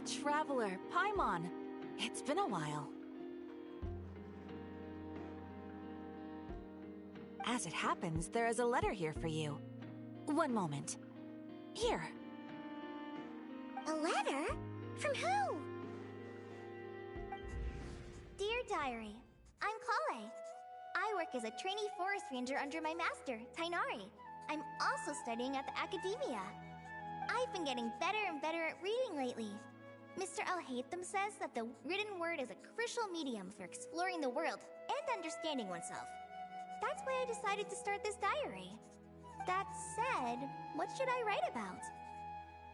Traveler, Paimon. It's been a while. As it happens, there is a letter here for you. One moment. Here. A letter? From who? Dear Diary, I'm Kale. I work as a trainee forest ranger under my master, Tainari. I'm also studying at the academia. I've been getting better and better at reading lately. Mr. Al-Haytham says that the written word is a crucial medium for exploring the world and understanding oneself. That's why I decided to start this diary. That said, what should I write about?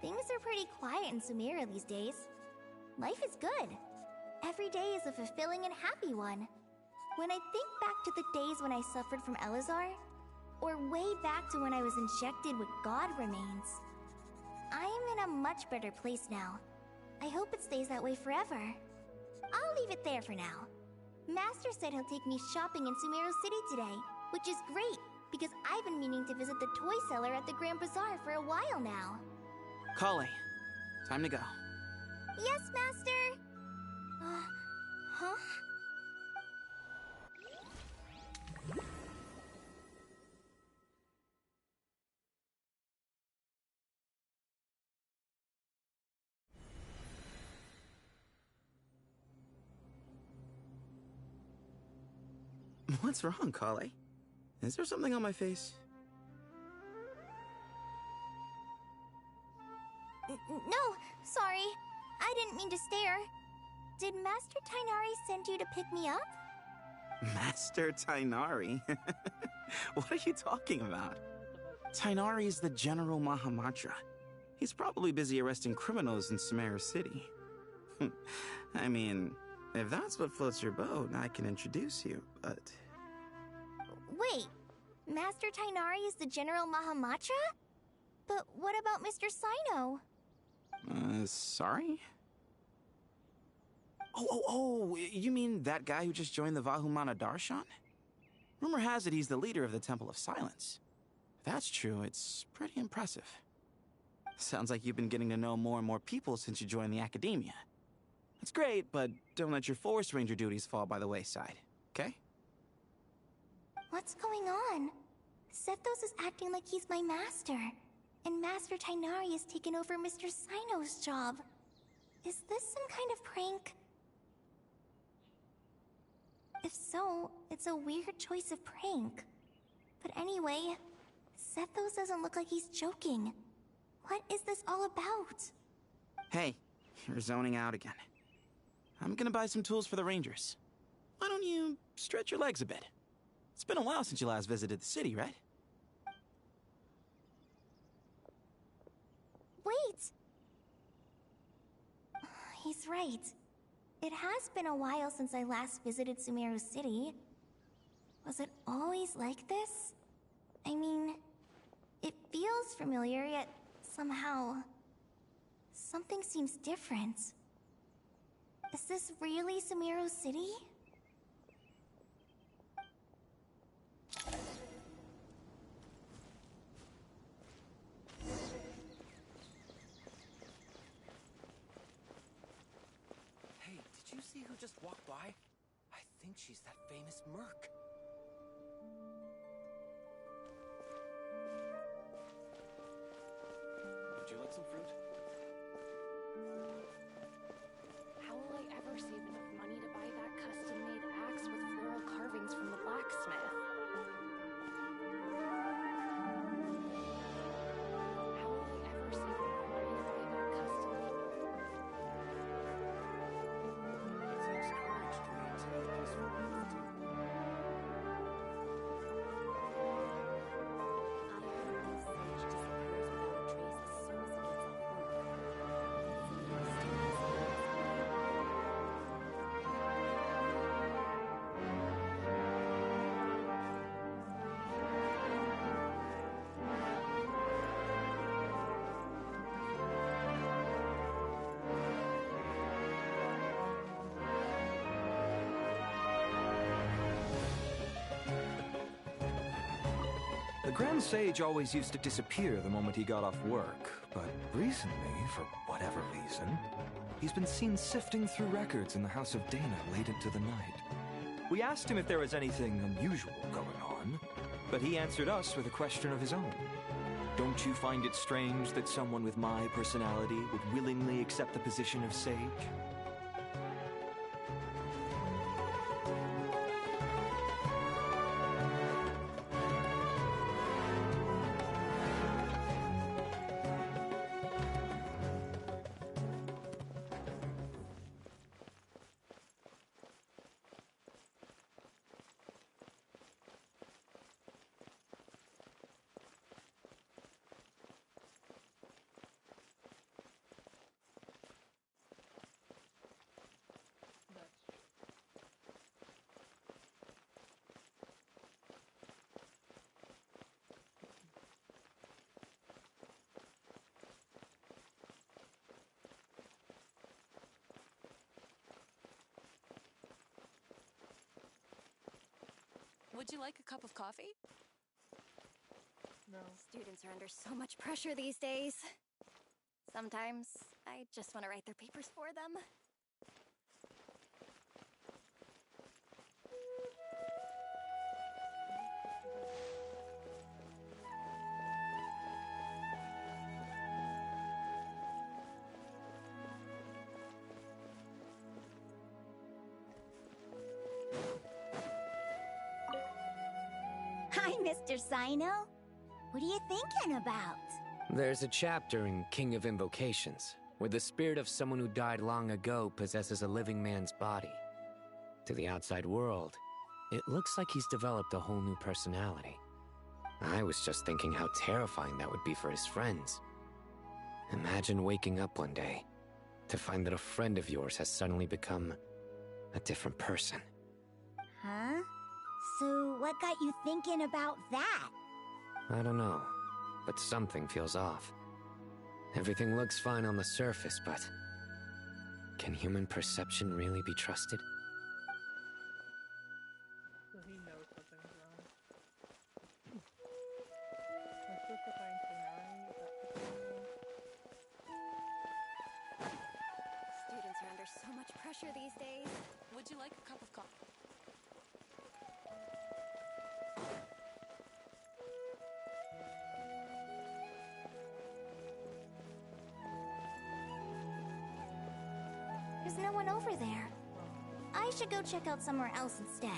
Things are pretty quiet in Sumeru these days. Life is good. Every day is a fulfilling and happy one. When I think back to the days when I suffered from Elazar, or way back to when I was injected with God remains, I am in a much better place now. I hope it stays that way forever. I'll leave it there for now. Master said he'll take me shopping in Sumeru City today, which is great, because I've been meaning to visit the toy seller at the Grand Bazaar for a while now. Kale, time to go. Yes, Master! Huh? What's wrong, Kale? Is there something on my face? No, sorry. I didn't mean to stare. Did Master Tainari send you to pick me up? Master Tainari? What are you talking about? Tainari is the General Mahamatra. He's probably busy arresting criminals in Sumeru City. I mean, if that's what floats your boat, I can introduce you, but... Wait, Master Tainari is the General Mahamatra? But what about Mr. Sino? Sorry? Oh, you mean that guy who just joined the Vahumana Darshan? Rumor has it he's the leader of the Temple of Silence. If that's true, it's pretty impressive. Sounds like you've been getting to know more and more people since you joined the academia. That's great, but don't let your forest ranger duties fall by the wayside, okay? What's going on? Sethos is acting like he's my master, and Master Tainari has taken over Mr. Sino's job. Is this some kind of prank? If so, it's a weird choice of prank. But anyway, Sethos doesn't look like he's joking. What is this all about? Hey, you're zoning out again. I'm gonna buy some tools for the rangers. Why don't you stretch your legs a bit? It's been a while since you last visited the city, right? Wait! He's right. It has been a while since I last visited Sumeru City. Was it always like this? I mean, it feels familiar, yet somehow... something seems different. Is this really Sumeru City? Hey, did you see who just walked by? I think she's that famous merc. Would you like some fruit? How will I ever save enough money to buy that custom-made axe with floral carvings from the blacksmith? How will I ever save enough money to buy that custom-made... It takes courage to maintain peaceful movement. The Grand Sage always used to disappear the moment he got off work, but recently, for whatever reason, He's been seen sifting through records in the house of Dana late into the night. We asked him if there was anything unusual going on, but he answered us with a question of his own. Don't you find it strange that someone with my personality would willingly accept the position of sage? Would you like a cup of coffee? No. Students are under so much pressure these days. Sometimes I just want to write their papers for them. Hi, Mr. Sino. What are you thinking about? There's a chapter in King of Invocations where the spirit of someone who died long ago possesses a living man's body. To the outside world, it looks like he's developed a whole new personality. I was just thinking how terrifying that would be for his friends. Imagine waking up one day to find that a friend of yours has suddenly become a different person. Huh? So what got you thinking about that? I don't know, but something feels off. Everything looks fine on the surface, but can human perception really be trusted? So he knows something's wrong. We're supposed to find Tonari, is that the thing? Students are under so much pressure these days. Would you like a cup of coffee? There's no one over there. I should go check out somewhere else instead.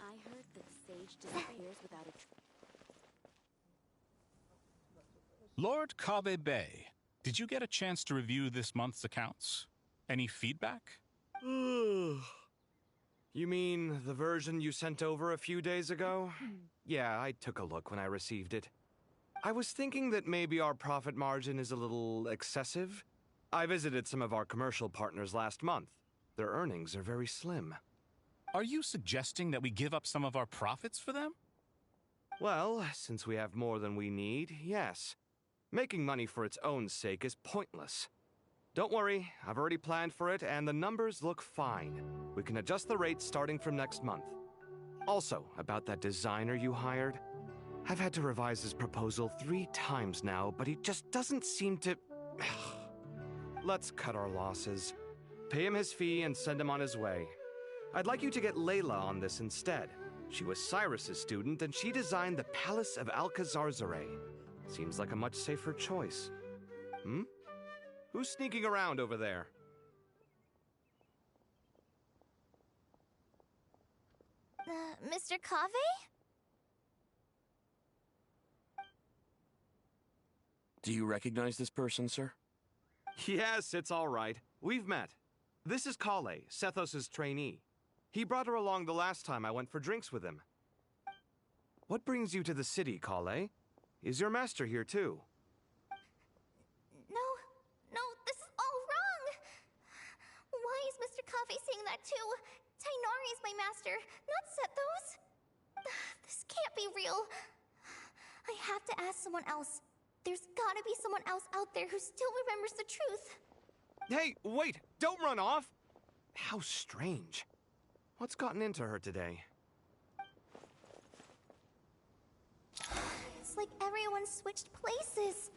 I heard that Sage disappears without a Lord Kabe Bay, did you get a chance to review this month's accounts? Any feedback? You mean the version you sent over a few days ago? Yeah, I took a look when I received it. I was thinking that maybe our profit margin is a little excessive. I visited some of our commercial partners last month. Their earnings are very slim. Are you suggesting that we give up some of our profits for them? Well, since we have more than we need, yes. Making money for its own sake is pointless. Don't worry, I've already planned for it, and the numbers look fine. We can adjust the rates starting from next month. Also, about that designer you hired, I've had to revise his proposal 3 times now, but he just doesn't seem to... Let's cut our losses. Pay him his fee and send him on his way. I'd like you to get Layla on this instead. She was Cyrus's student, and she designed the Palace of Alcazarzare. Seems like a much safer choice. Who's sneaking around over there? Mr. Cave? Do you recognize this person, sir? Yes, it's all right. We've met. This is Kale, Sethos' trainee. He brought her along the last time I went for drinks with him. What brings you to the city, Kale? Is your master here too? No, this is all wrong! Why is Mr. Cave saying that too? Tainari is my master, not Sethos! This can't be real. I have to ask ask someone else. There's gotta be someone else out there who still remembers the truth. Hey, wait! Don't run off! How strange. What's gotten into her today? It's like everyone switched places.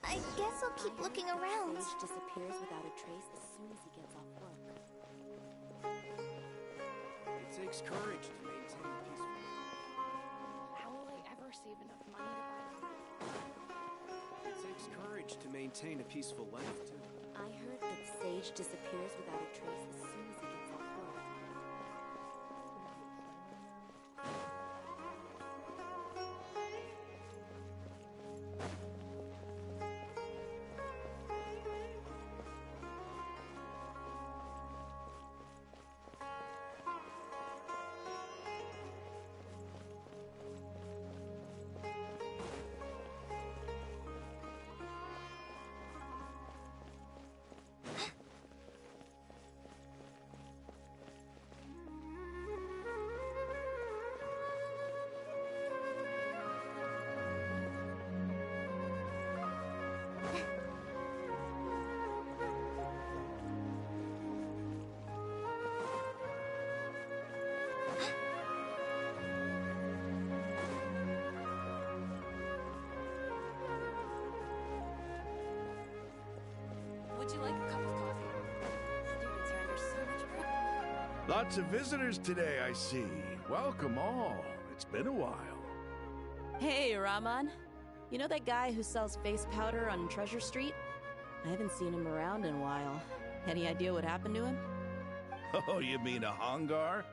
I guess I'll keep looking around. Sage disappears without a trace as soon as he gets off work. It takes courage to maintain peaceful. How will I ever save enough money to buy It takes courage to maintain a peaceful life, too. I heard that Sage disappears without a trace as soon as he gets off work. Would you like a cup of coffee? Students are under so much pressure. Lots of visitors today, I see. Welcome all. It's been a while. Hey, Rahman. You know that guy who sells face powder on Treasure Street? I haven't seen him around in a while. Any idea what happened to him? Oh, you mean a Hongar?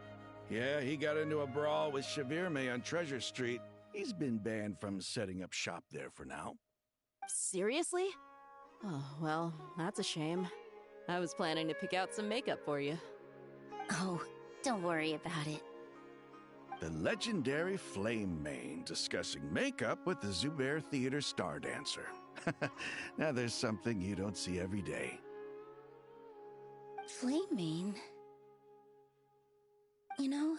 Yeah, he got into a brawl with Shavirme on Treasure Street. He's been banned from setting up shop there for now. Seriously? Oh, well, that's a shame. I was planning to pick out some makeup for you. Oh, don't worry about it. The legendary Flame Mane discussing makeup with the Zubair Theater star dancer. Now there's something you don't see every day. Flame Mane? You know,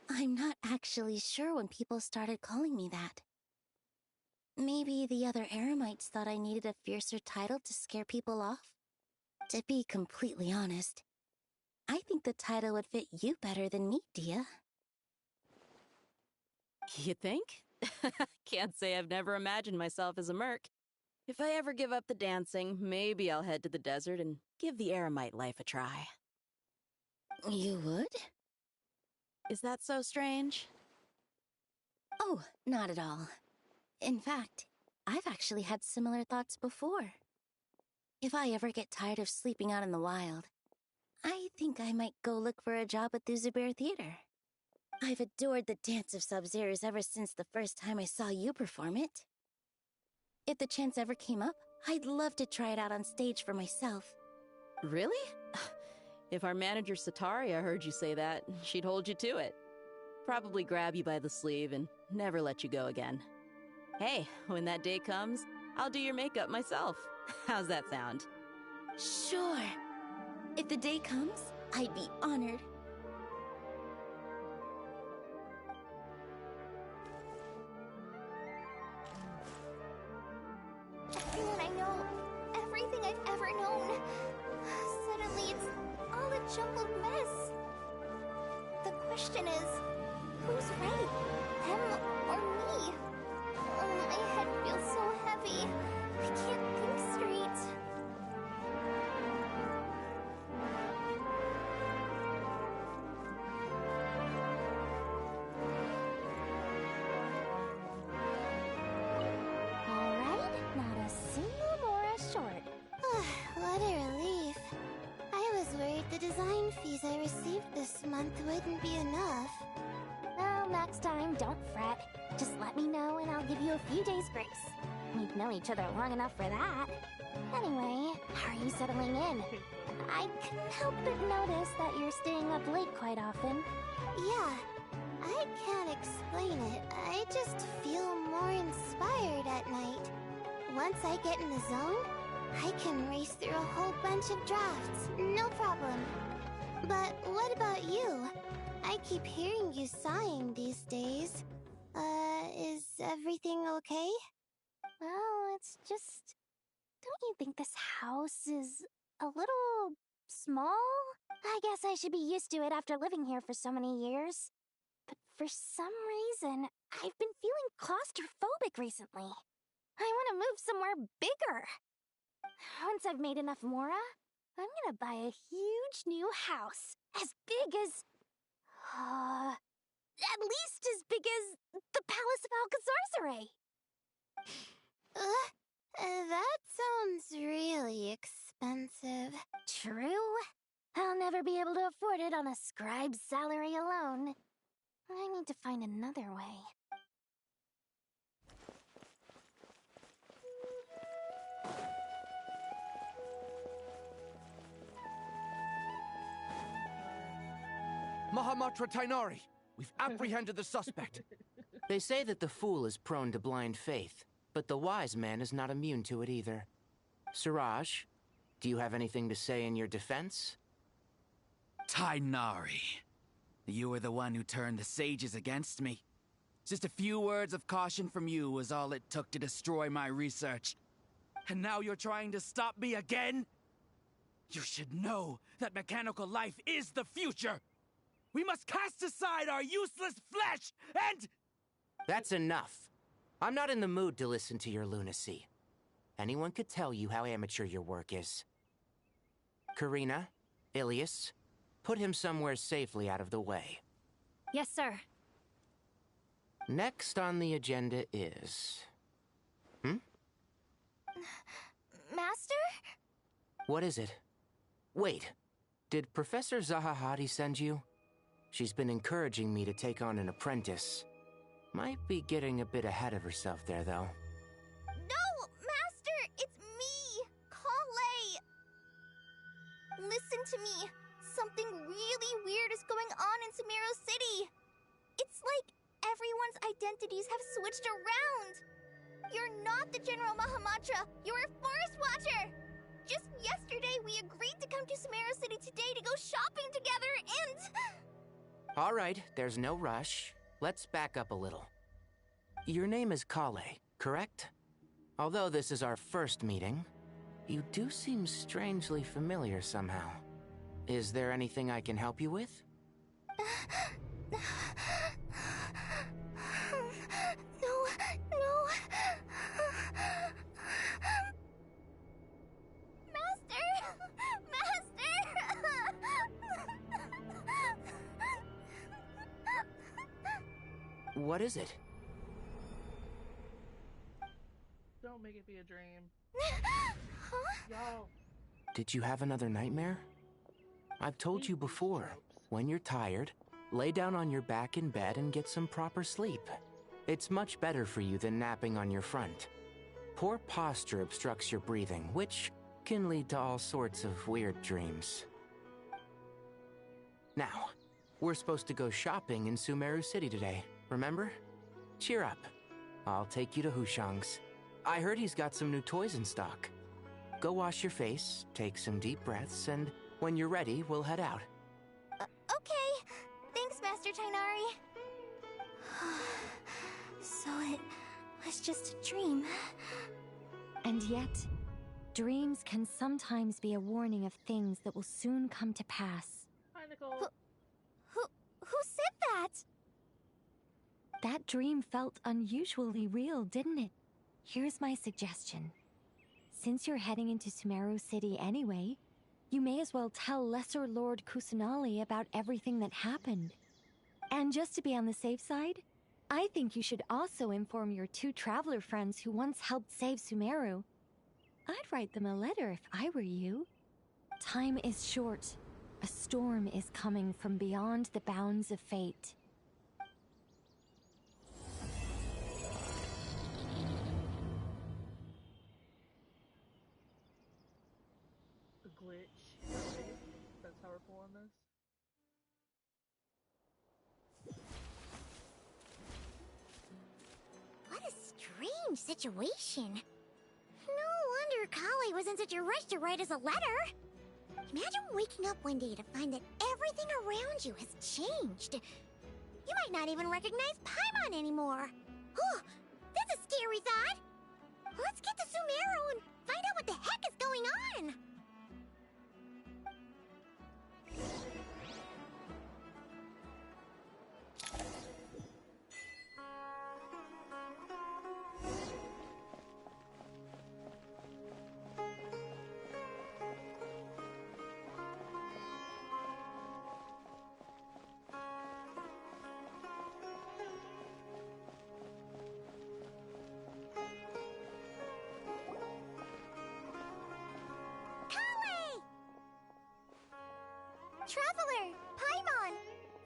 I'm not actually sure when people started calling me that. Maybe the other Eremites thought I needed a fiercer title to scare people off? To be completely honest, I think the title would fit you better than me, Dia. You think? Can't say I've never imagined myself as a merc. If I ever give up the dancing, maybe I'll head to the desert and give the Eremite life a try. You would? Is that so strange? Oh, not at all. In fact, I've actually had similar thoughts before. If I ever get tired of sleeping out in the wild, I think I might go look for a job at the Zubair Theater. I've adored the dance of Sub-Zeros ever since the first time I saw you perform it. If the chance ever came up, I'd love to try it out on stage for myself. Really? If our manager Sataria heard you say that, she'd hold you to it. Probably grab you by the sleeve and never let you go again. Hey, when that day comes, I'll do your makeup myself. How's that sound? Sure. If the day comes, I'd be honored. Everyone I know, everything I've ever known. Suddenly it's all a jumbled mess. The question is, who's right? Them or me? My head feels so heavy. I can't think straight. Alright, not a single Mora short. What a relief. I was worried the design fees I received this month wouldn't be enough. Well, next time, don't fret. Just let me know and I'll give you a few days' grace. We've known each other long enough for that. Anyway, how are you settling in? I couldn't help but notice that you're staying up late quite often. Yeah, I can't explain it. I just feel more inspired at night. Once I get in the zone, I can race through a whole bunch of drafts, no problem. But what about you? I keep hearing you sighing these days. Is everything okay? Well, it's just... Don't you think this house is a little small? I guess I should be used to it after living here for so many years. But for some reason, I've been feeling claustrophobic recently. I want to move somewhere bigger. Once I've made enough Mora, I'm gonna buy a huge new house. As big as... at least as big as the Palace of Alcazarzaray. That sounds really expensive. True. I'll never be able to afford it on a scribe's salary alone. I need to find another way. Mahamatra Tainari! We've apprehended the suspect. They say that the fool is prone to blind faith, but the wise man is not immune to it either. Suraj, do you have anything to say in your defense? Tainari, you were the one who turned the sages against me. Just a few words of caution from you was all it took to destroy my research. And now you're trying to stop me again? You should know that mechanical life is the future! We must cast aside our useless flesh and... That's enough. I'm not in the mood to listen to your lunacy. Anyone could tell you how amateur your work is. Karina, Ilias, put him somewhere safely out of the way. Yes, sir. Next on the agenda is... Master? What is it? Wait, did Professor Zahahati send you? She's been encouraging me to take on an apprentice. Might be getting a bit ahead of herself there, though. No, Master! It's me, Kale! Listen to me. Something really weird is going on in Sumeru City. It's like everyone's identities have switched around. You're not the General Mahamatra. You're a Forest Watcher. Just yesterday, we agreed to come to Sumeru City today to go shopping together, and... All right, there's no rush. Let's back up a little. Your name is Kale, correct? Although this is our first meeting, you do seem strangely familiar somehow. Is there anything I can help you with? No. What is it? Don't make it be a dream. Huh? Yo. Did you have another nightmare? I've told you before, when you're tired, lay down on your back in bed and get some proper sleep. It's much better for you than napping on your front. Poor posture obstructs your breathing, which can lead to all sorts of weird dreams. Now, we're supposed to go shopping in Sumeru City today, remember? Cheer up. I'll take you to Hushang's. I heard he's got some new toys in stock. Go wash your face, take some deep breaths, and when you're ready, we'll head out. Okay. Thanks, Master Tainari. So it was just a dream. And yet, dreams can sometimes be a warning of things that will soon come to pass. Hi, Nicole. Who said that? That dream felt unusually real, didn't it? Here's my suggestion. Since you're heading into Sumeru City anyway, you may as well tell Lesser Lord Kusanali about everything that happened. And just to be on the safe side, I think you should also inform your 2 traveler friends who once helped save Sumeru. I'd write them a letter if I were you. Time is short. A storm is coming from beyond the bounds of fate. The glitch. That's how we're pulling this. What a strange situation. No wonder Kali was in such a rush to write us a letter. Imagine waking up one day to find that everything around you has changed. You You might not even recognize Paimon anymore. Whew, that's a scary thought. Let's get to Sumeru and find out what the heck is going on. Traveler! Paimon!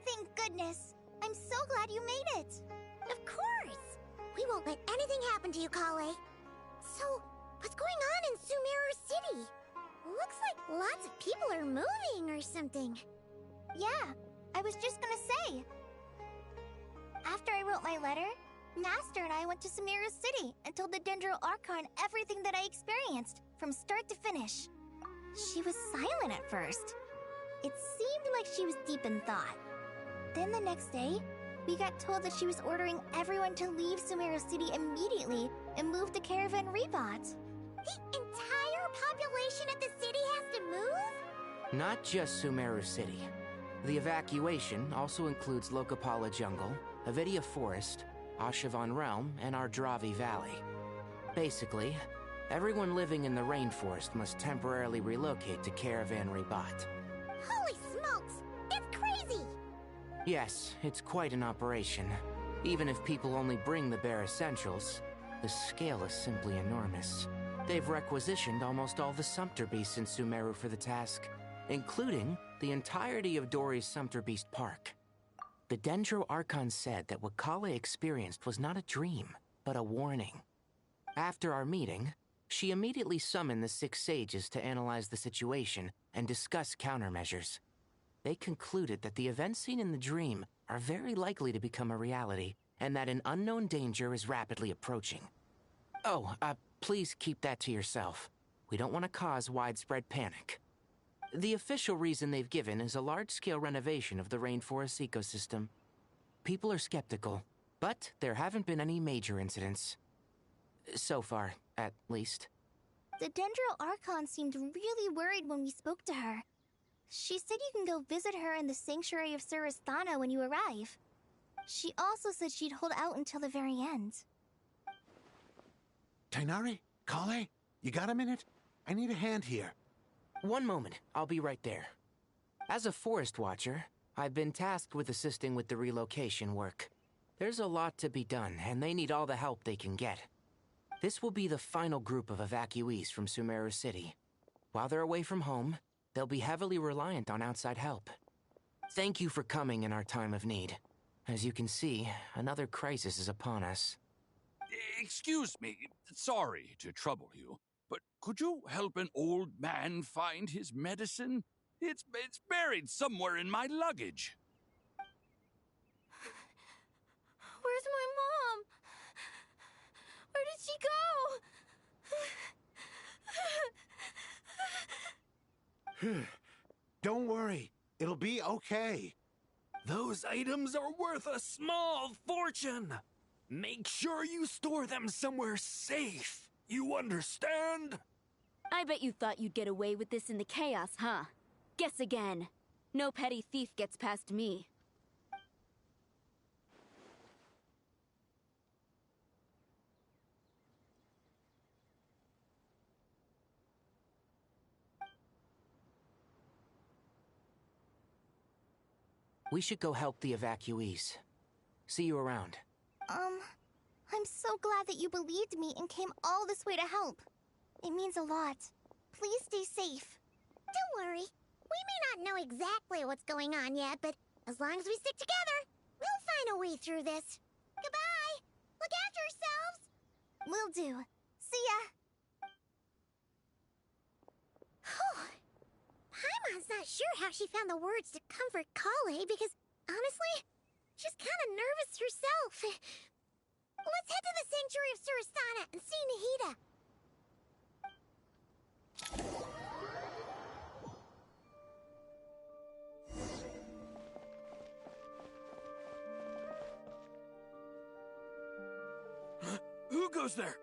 Thank goodness! I'm so glad you made it! Of course! We won't let anything happen to you, Kale. So, what's going on in Sumeru City? Looks like lots of people are moving or something. Yeah, I was just gonna say. After I wrote my letter, Master and I went to Sumeru City and told the Dendro Archon everything that I experienced, from start to finish. She was silent at first. It seemed like she was deep in thought. Then the next day, we got told that she was ordering everyone to leave Sumeru City immediately and move to Caravan Rebot. The entire population at the city has to move? Not just Sumeru City. The evacuation also includes Lokapala Jungle, Avidia Forest, Ashavan Realm, and Ardravi Valley. Basically, everyone living in the rainforest must temporarily relocate to Caravan Rebot. Holy smokes! That's crazy! Yes, it's quite an operation. Even if people only bring the bare essentials, the scale is simply enormous. They've requisitioned almost all the Sumpter Beasts in Sumeru for the task, including the entirety of Dori's Sumpter Beast Park. The Dendro Archon said that what Kale experienced was not a dream, but a warning. After our meeting, she immediately summoned the 6 sages to analyze the situation and discuss countermeasures. They concluded that the events seen in the dream are very likely to become a reality, and that an unknown danger is rapidly approaching. Oh, please keep that to yourself. We don't want to cause widespread panic. The official reason they've given is a large-scale renovation of the rainforest ecosystem. People are skeptical, but there haven't been any major incidents. So far, at least. The Dendro Archon seemed really worried when we spoke to her. She said you can go visit her in the Sanctuary of Surasthana when you arrive. She also said she'd hold out until the very end. Tighnari? Kale? You got a minute? I need a hand here. One moment, I'll be right there. As a forest watcher, I've been tasked with assisting with the relocation work. There's a lot to be done, and they need all the help they can get. This will be the final group of evacuees from Sumeru City. While they're away from home, they'll be heavily reliant on outside help. Thank you for coming in our time of need. As you can see, another crisis is upon us. Excuse me, sorry to trouble you, but could you help an old man find his medicine? It's buried somewhere in my luggage. Where's my mom? Where did she go? Don't worry, it'll be okay. Those items are worth a small fortune. Make sure you store them somewhere safe. You understand? I bet you thought you'd get away with this in the chaos, huh? Guess again. No petty thief gets past me. We should go help the evacuees. See you around. I'm so glad that you believed me and came all this way to help. It means a lot. Please stay safe. Don't worry. We may not know exactly what's going on yet, but as long as we stick together, we'll find a way through this. Goodbye! Look after yourselves! Will do. See ya! Paimon's not sure how she found the words to comfort Kale because, honestly, she's kind of nervous herself. Let's head to the Sanctuary of Surasthana and see Nahida. Who goes there?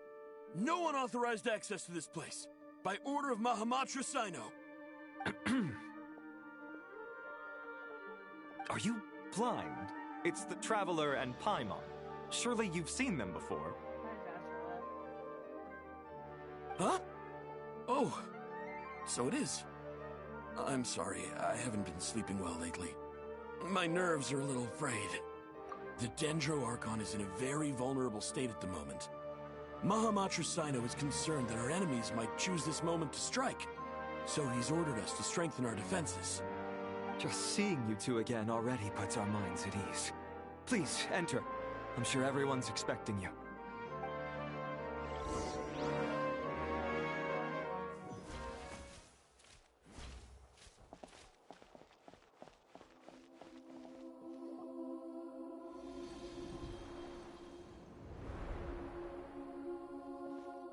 No unauthorized access to this place. By order of Mahamatra Sino. Are you blind? It's the Traveler and Paimon. Surely you've seen them before. Huh? Oh, so it is. I'm sorry, I haven't been sleeping well lately. My nerves are a little frayed. The Dendro Archon is in a very vulnerable state at the moment. Mahamatra Sino is concerned that our enemies might choose this moment to strike, so he's ordered us to strengthen our defenses. Just seeing you two again already puts our minds at ease. Please, enter. I'm sure everyone's expecting you.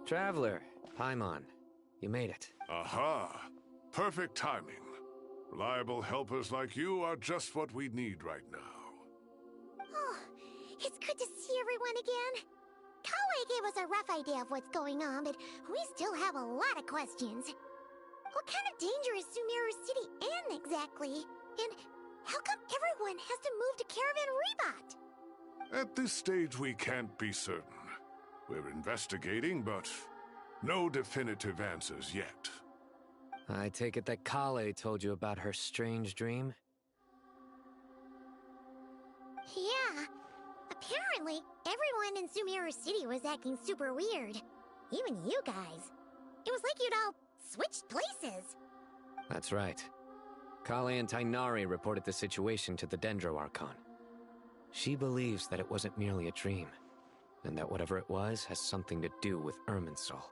Traveler, Paimon, you made it. Aha! Perfect timing. Reliable helpers like you are just what we need right now. Oh, it's good to see everyone again. Kawaii gave us a rough idea of what's going on, but we still have a lot of questions. What kind of danger is Sumeru City in exactly? And how come everyone has to move to Caravan Rebot? At this stage, we can't be certain. We're investigating, but no definitive answers yet. I take it that Kale told you about her strange dream? Yeah. Apparently, everyone in Sumeru City was acting super weird. Even you guys. It was like you'd all switched places. That's right. Kale and Tainari reported the situation to the Dendro Archon. She believes that it wasn't merely a dream, and that whatever it was has something to do with Irminsul.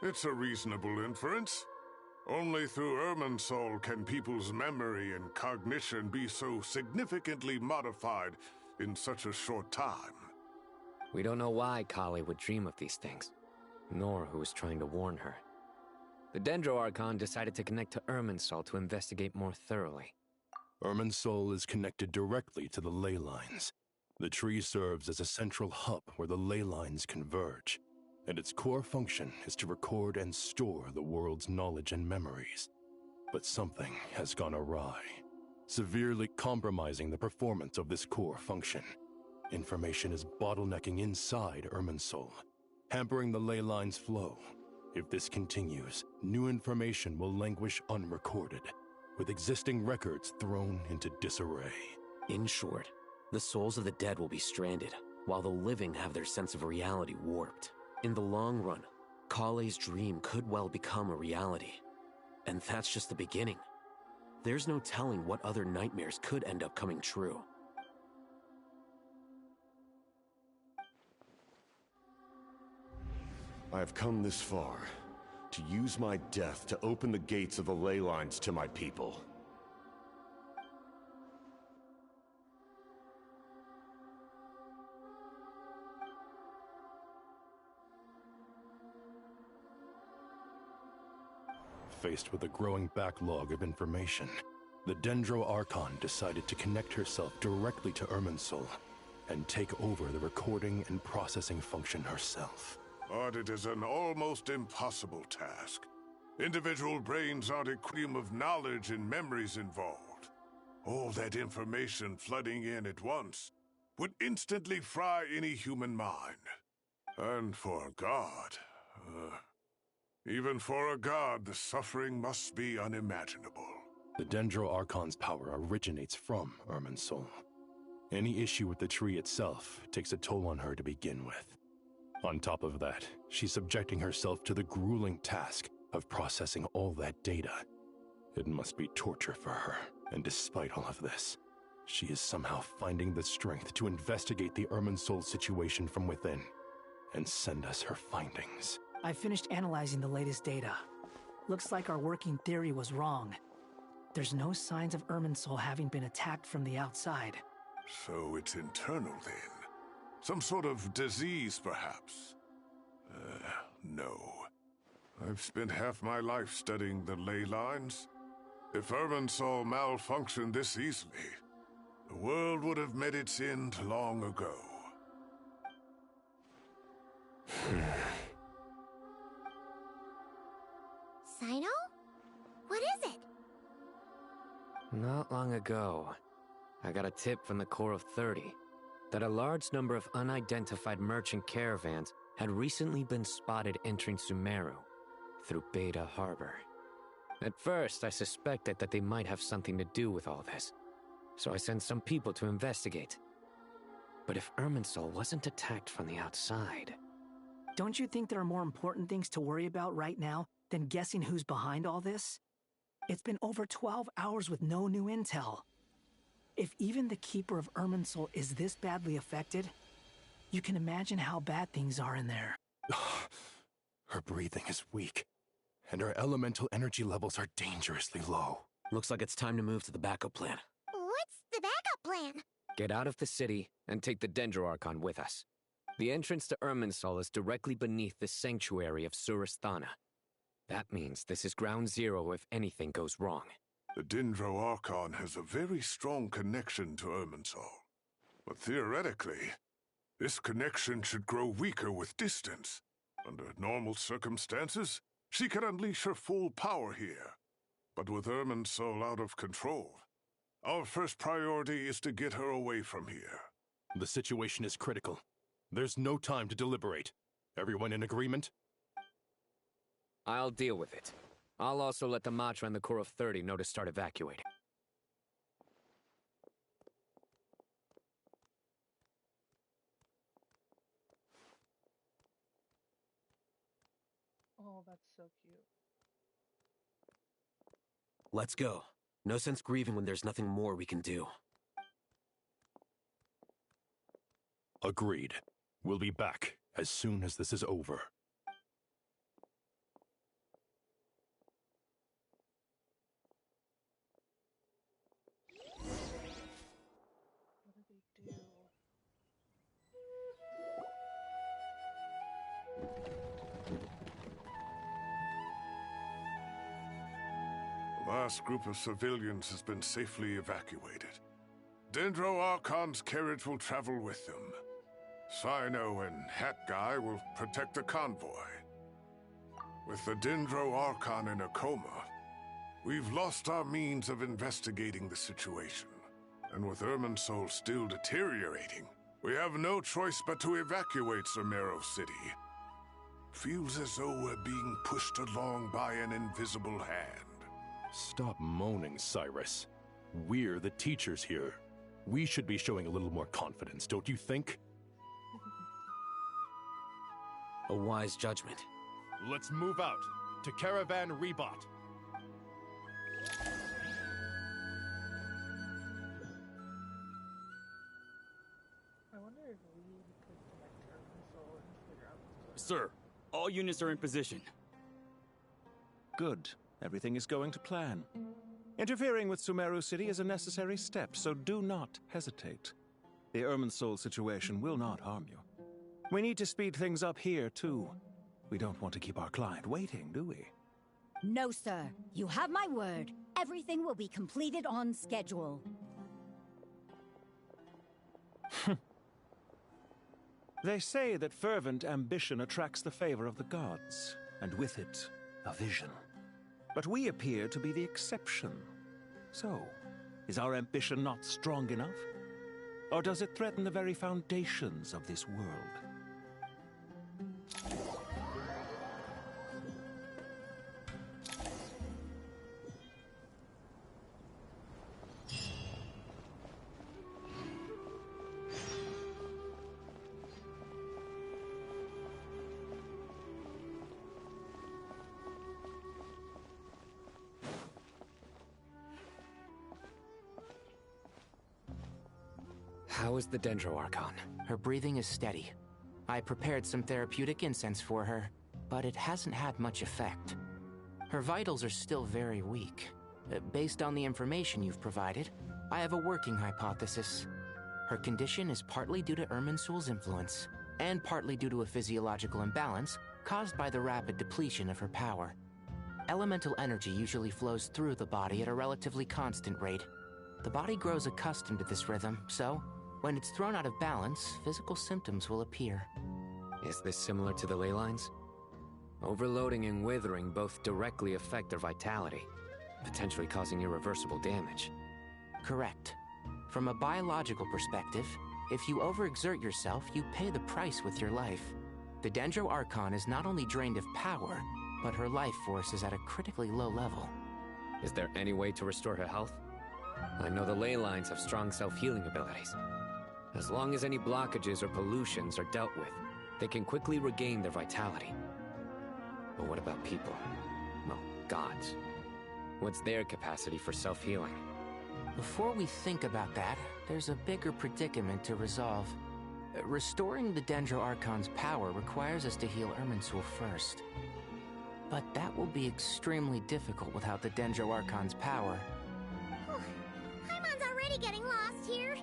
It's a reasonable inference. Only through Irminsul can people's memory and cognition be so significantly modified in such a short time. We don't know why Kale would dream of these things, nor who was trying to warn her. The Dendro Archon decided to connect to Irminsul to investigate more thoroughly. Irminsul is connected directly to the ley lines. The tree serves as a central hub where the ley lines converge, and its core function is to record and store the world's knowledge and memories. But something has gone awry, severely compromising the performance of this core function. Information is bottlenecking inside Irminsul, hampering the ley line's flow. If this continues, new information will languish unrecorded, with existing records thrown into disarray. In short, the souls of the dead will be stranded, while the living have their sense of reality warped. In the long run, Kale's dream could well become a reality. And that's just the beginning. There's no telling what other nightmares could end up coming true. I have come this far, to use my death to open the gates of the ley lines to my people. Faced with a growing backlog of information, the Dendro Archon decided to connect herself directly to Irminsul and take over the recording and processing function herself. But it is an almost impossible task. Individual brains aren't a cream of knowledge and memories involved. All that information flooding in at once would instantly fry any human mind. And for a god, even for a god, the suffering must be unimaginable. The Dendro Archon's power originates from Irminsul. Any issue with the tree itself takes a toll on her to begin with. On top of that, she's subjecting herself to the grueling task of processing all that data. It must be torture for her, and despite all of this, she is somehow finding the strength to investigate the Irminsul situation from within and send us her findings. I finished analyzing the latest data. Looks like our working theory was wrong. There's no signs of Irminsul having been attacked from the outside. So it's internal then? Some sort of disease, perhaps? No. I've spent half my life studying the ley lines. If Irminsul malfunctioned this easily, the world would have met its end long ago. Sino? What is it? Not long ago, I got a tip from the Corps of 30 that a large number of unidentified merchant caravans had recently been spotted entering Sumeru through Beta Harbor. At first, I suspected that they might have something to do with all this, so I sent some people to investigate. But if Irminsul wasn't attacked from the outside... Don't you think there are more important things to worry about right now than guessing who's behind all this? It's been over 12 hours with no new intel. If even the Keeper of Irminsul is this badly affected, you can imagine how bad things are in there. Her breathing is weak, and her elemental energy levels are dangerously low. Looks like it's time to move to the backup plan. What's the backup plan? Get out of the city and take the Dendroarchon with us. The entrance to Irminsul is directly beneath the sanctuary of Surasthana. That means this is ground zero if anything goes wrong. The Dendroarchon has a very strong connection to Irminsul. But theoretically, this connection should grow weaker with distance. Under normal circumstances, she can unleash her full power here. But with Irminsul out of control, our first priority is to get her away from here. The situation is critical. There's no time to deliberate. Everyone in agreement? I'll deal with it. I'll also let the Matra and the Corps of 30 know to start evacuating. Oh, that's so cute. Let's go. No sense grieving when there's nothing more we can do. Agreed. We'll be back as soon as this is over. What do they do? The last group of civilians has been safely evacuated. Dendroarchon's carriage will travel with them. Sino and Hat Guy will protect the convoy. With the Dendroarchon in a coma, we've lost our means of investigating the situation. And with Irminsul still deteriorating, we have no choice but to evacuate Sumeru City. Feels as though we're being pushed along by an invisible hand. Stop moaning, Cyrus. We're the teachers here. We should be showing a little more confidence, don't you think? A wise judgment. Let's move out to Caravan Rebot. I wonder if we could connect Irminsul and figure out what's Sir, all units are in position. Good. Everything is going to plan. Interfering with Sumeru City is a necessary step, so do not hesitate. The Irminsul situation will not harm you. We need to speed things up here, too. We don't want to keep our client waiting, do we? No, sir. You have my word. Everything will be completed on schedule. They say that fervent ambition attracts the favor of the gods, and with it, a vision. But we appear to be the exception. So, is our ambition not strong enough? Or does it threaten the very foundations of this world? How is the Dendroarchon? Her breathing is steady. I prepared some therapeutic incense for her, but it hasn't had much effect. Her vitals are still very weak. Based on the information you've provided, I have a working hypothesis. Her condition is partly due to Irminsul's influence, and partly due to a physiological imbalance caused by the rapid depletion of her power. Elemental energy usually flows through the body at a relatively constant rate. The body grows accustomed to this rhythm, so when it's thrown out of balance, physical symptoms will appear. Is this similar to the ley lines? Overloading and withering both directly affect their vitality, potentially causing irreversible damage. Correct. From a biological perspective, if you overexert yourself, you pay the price with your life. The Dendro Archon is not only drained of power, but her life force is at a critically low level. Is there any way to restore her health? I know the ley lines have strong self-healing abilities. As long as any blockages or pollutions are dealt with, they can quickly regain their vitality. But what about people? Well, gods. What's their capacity for self-healing? Before we think about that, there's a bigger predicament to resolve. Restoring the Dendro Archon's power requires us to heal Irminsul first. But that will be extremely difficult without the Dendro Archon's power. Paimon's already getting lost here.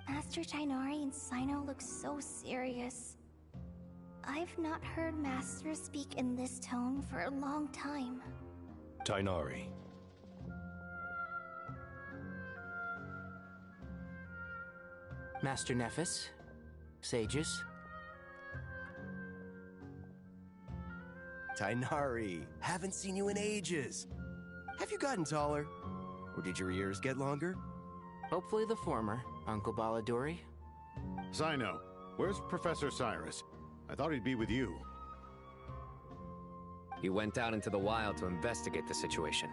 Master Tighnari and Sino look so serious. I've not heard Master speak in this tone for a long time. Tighnari. Master Nephis, sages. Tighnari, haven't seen you in ages. Have you gotten taller? Or did your ears get longer? Hopefully the former, Uncle Baladuri. Sino, where's Professor Cyrus? I thought he'd be with you. He went out into the wild to investigate the situation.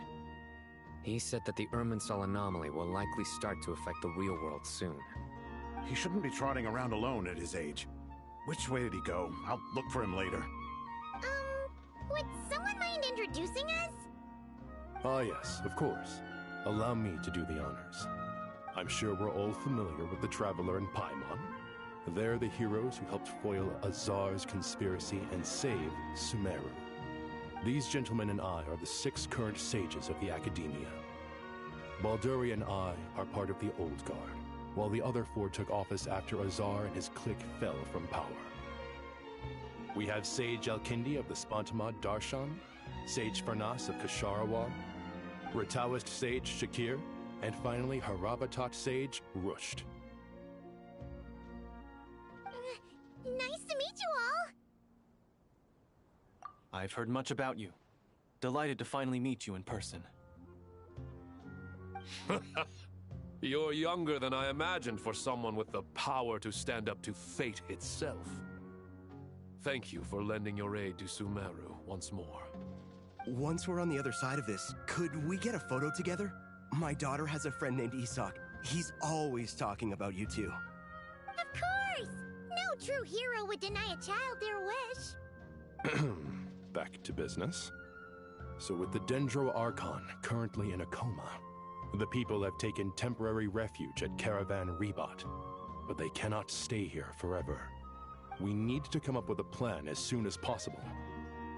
He said that the Irminsul anomaly will likely start to affect the real world soon. He shouldn't be trotting around alone at his age. Which way did he go? I'll look for him later. Would someone mind introducing us? Ah yes, of course. Allow me to do the honors. I'm sure we're all familiar with the Traveler and Paimon. They're the heroes who helped foil Azar's conspiracy and save Sumeru. These gentlemen and I are the 6 current sages of the Academia. Balduri and I are part of the Old Guard, while the other 4 took office after Azar and his clique fell from power. We have Sage Alkindi of the Spantamad Darshan, Sage Farnas of Kasharawan, Rataoist Sage Shakir, and finally Harabatot Sage Rusht. Nice to meet you all! I've heard much about you. Delighted to finally meet you in person. You're younger than I imagined for someone with the power to stand up to fate itself. Thank you for lending your aid to Sumeru once more. Once we're on the other side of this, could we get a photo together? My daughter has a friend named Isak. He's always talking about you two. Of course! No true hero would deny a child their wish. Back to business. So with the Dendro Archon currently in a coma, the people have taken temporary refuge at Caravan Rebat. But they cannot stay here forever. We need to come up with a plan as soon as possible.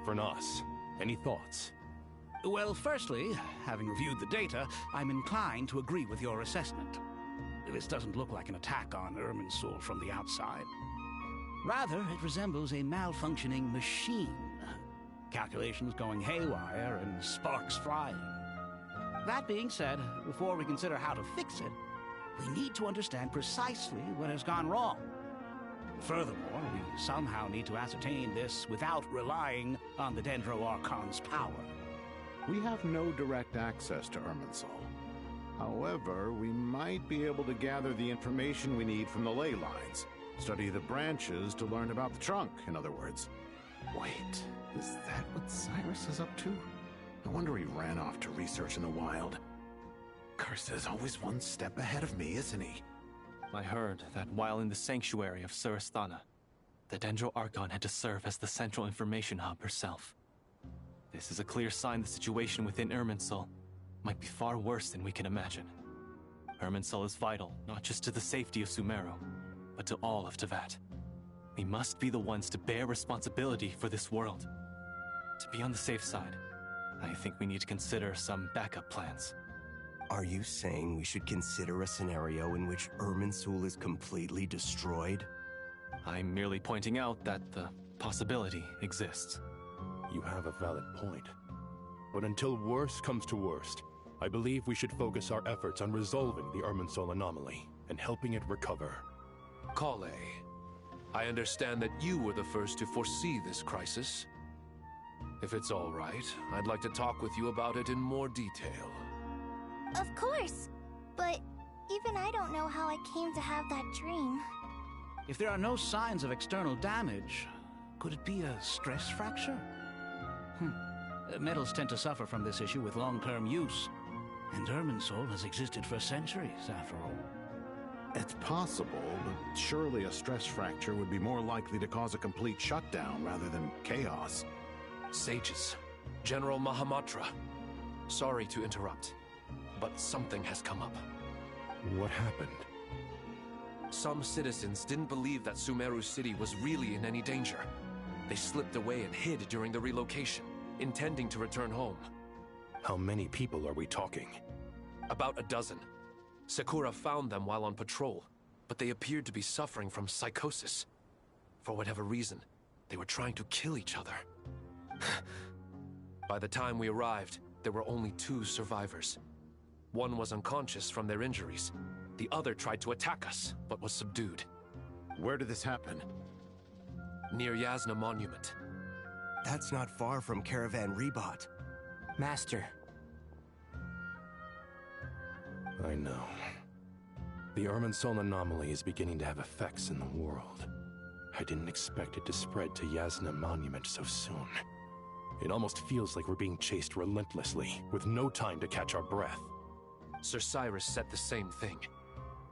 Farnas, any thoughts? Well, firstly, having reviewed the data, I'm inclined to agree with your assessment. This doesn't look like an attack on Irminsul from the outside. Rather, it resembles a malfunctioning machine. Calculations going haywire and sparks flying. That being said, before we consider how to fix it, we need to understand precisely what has gone wrong. Furthermore, we somehow need to ascertain this without relying on the Dendro Archon's power. We have no direct access to Irminsul. However, we might be able to gather the information we need from the ley lines. Study the branches to learn about the trunk, in other words. Wait, is that what Cyrus is up to? No wonder he ran off to research in the wild. Curse is always one step ahead of me, isn't he? I heard that while in the sanctuary of Surasthana, the Dendro Archon had to serve as the central information hub herself. This is a clear sign the situation within Irminsul might be far worse than we can imagine. Irminsul is vital, not just to the safety of Sumeru, but to all of Teyvat. We must be the ones to bear responsibility for this world. To be on the safe side, I think we need to consider some backup plans. Are you saying we should consider a scenario in which Irminsul is completely destroyed? I'm merely pointing out that the possibility exists. You have a valid point. But until worst comes to worst, I believe we should focus our efforts on resolving the Irminsul anomaly and helping it recover. Kale, I understand that you were the first to foresee this crisis. If it's all right, I'd like to talk with you about it in more detail. Of course. But even I don't know how I came to have that dream. If there are no signs of external damage, could it be a stress fracture? Metals tend to suffer from this issue with long-term use. And Irminsul has existed for centuries, after all. It's possible, but surely a stress fracture would be more likely to cause a complete shutdown rather than chaos. Sages, General Mahamatra, sorry to interrupt, but something has come up. What happened? Some citizens didn't believe that Sumeru City was really in any danger. They slipped away and hid during the relocation, intending to return home. How many people are we talking? About a dozen. Sakura found them while on patrol, but they appeared to be suffering from psychosis. For whatever reason, they were trying to kill each other. By the time we arrived, there were only 2 survivors. One was unconscious from their injuries. The other tried to attack us, but was subdued. Where did this happen? Near Yasna Monument. That's not far from Caravan Rebot. Master. I know. The Irminsul anomaly is beginning to have effects in the world. I didn't expect it to spread to Yasna Monument so soon. It almost feels like we're being chased relentlessly, with no time to catch our breath. Sir Cyrus said the same thing.